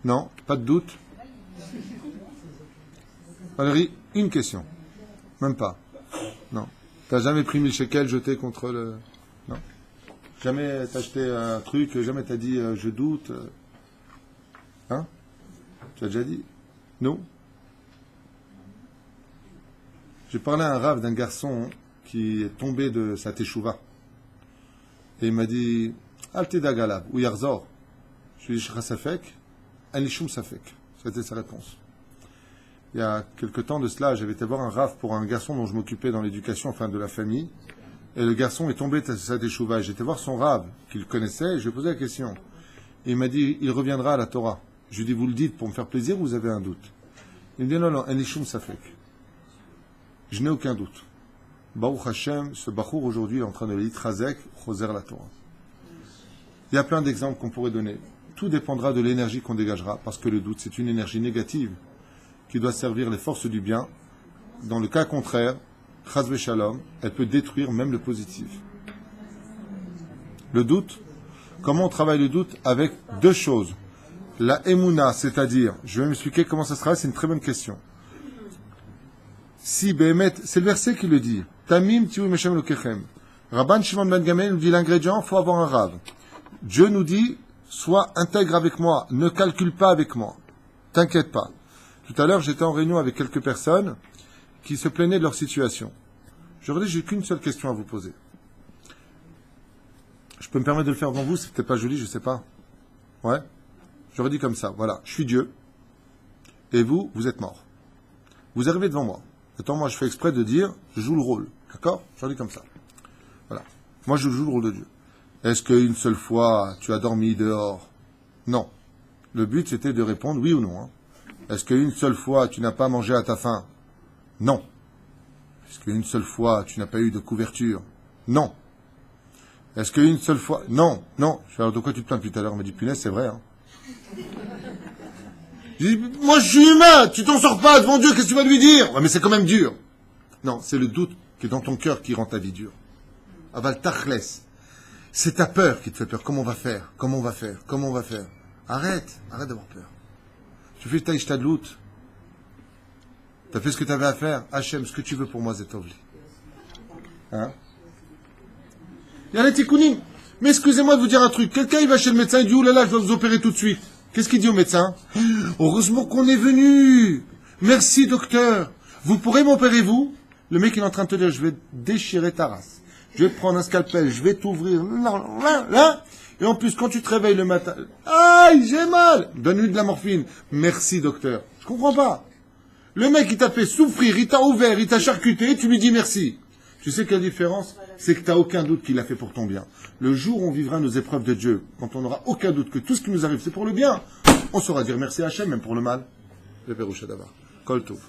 Non, pas de doute. Valérie, une question. Même pas. Non. T'as jamais pris 1000 shekels jeté contre le... Non. Jamais t'as acheté un truc, jamais t'as dit je doute. Hein? Tu as déjà dit? Non? J'ai parlé à un rave d'un garçon qui est tombé de sa teshuva. Et il m'a dit, Al tedag alav, ou yarzor. Je lui ai dit, Shra safek, en lishum safek. C'était sa réponse. Il y a quelque temps de cela, j'avais été voir un rave pour un garçon dont je m'occupais dans l'éducation, enfin de la famille. Et le garçon est tombé de sa teshuva. J'étais voir son rave, qu'il connaissait, et je lui ai posé la question. Et il m'a dit, il reviendra à la Torah. Je lui ai dit, vous le dites pour me faire plaisir ou vous avez un doute? Il me dit, non, en lishum safek. Je n'ai aucun doute. Baruch Hashem, ce Bachour aujourd'hui est en train de lire Trazek, Choser la Torah. Il y a plein d'exemples qu'on pourrait donner. Tout dépendra de l'énergie qu'on dégagera, parce que le doute, c'est une énergie négative qui doit servir les forces du bien. Dans le cas contraire, Chaz v'Shalom, elle peut détruire même le positif. Le doute, comment on travaille le doute? Avec deux choses. La Emouna, c'est-à-dire, je vais m'expliquer comment ça sera, c'est une très bonne question. Si Behemet, c'est le verset qui le dit. Tamim tiou meshem lokechem. Rabban Shimon ben Gamliel nous dit l'ingrédient, faut avoir un rave. Dieu nous dit, sois intègre avec moi, ne calcule pas avec moi. T'inquiète pas. Tout à l'heure, j'étais en réunion avec quelques personnes qui se plaignaient de leur situation. Je leur ai dit, j'ai qu'une seule question à vous poser. Je peux me permettre de le faire devant vous, c'est peut-être pas joli, je sais pas. Ouais? J'aurais dit comme ça, voilà, je suis Dieu, et vous, vous êtes mort. Vous arrivez devant moi. Attends, moi je fais exprès de dire, je joue le rôle, d'accord? J'en dis comme ça. Voilà. Moi je joue le rôle de Dieu. Est-ce qu'une seule fois tu as dormi dehors? Non. Le but c'était de répondre oui ou non. Hein. Est-ce qu'une seule fois tu n'as pas mangé à ta faim? Non. Est-ce qu'une seule fois tu n'as pas eu de couverture? Non. Est-ce qu'une seule fois... Non, non. Je fais, alors de quoi tu te plains depuis tout à l'heure? On m'a dit, punaise, c'est vrai. Hein. Je dis, moi je suis humain, tu t'en sors pas devant Dieu, qu'est-ce que tu vas lui dire? Ouais, mais c'est quand même dur. Non, c'est le doute qui est dans ton cœur qui rend ta vie dure. Aval tachles. C'est ta peur qui te fait peur. Comment on va faire? Comment on va faire? Comment on va faire? Arrête d'avoir peur. Tu fais ta ishtadlout. Tu as fait ce que tu avais à faire. Hachem, ce que tu veux pour moi, Zetovli. Hein? Il y a les tikkunim. Mais excusez-moi de vous dire un truc. Quelqu'un, il va chez le médecin, il dit, oulala, je dois vous opérer tout de suite. Qu'est-ce qu'il dit au médecin? Heureusement qu'on est venu. Merci, docteur. Vous pourrez m'opérer, vous? Le mec, il est en train de te dire, je vais déchirer ta race. Je vais prendre un scalpel, je vais t'ouvrir. Là. Et en plus, quand tu te réveilles le matin, aïe, j'ai mal. Donne-lui de la morphine. Merci, docteur. Je comprends pas. Le mec, il t'a fait souffrir, il t'a ouvert, il t'a charcuté, tu lui dis merci. Tu sais quelle différence? C'est que tu n'as aucun doute qu'il l'a fait pour ton bien. Le jour où on vivra nos épreuves de Dieu, quand on n'aura aucun doute que tout ce qui nous arrive, c'est pour le bien, on saura dire merci à Hachem, même pour le mal. Le Pérouche d'Avar. Kol Tov.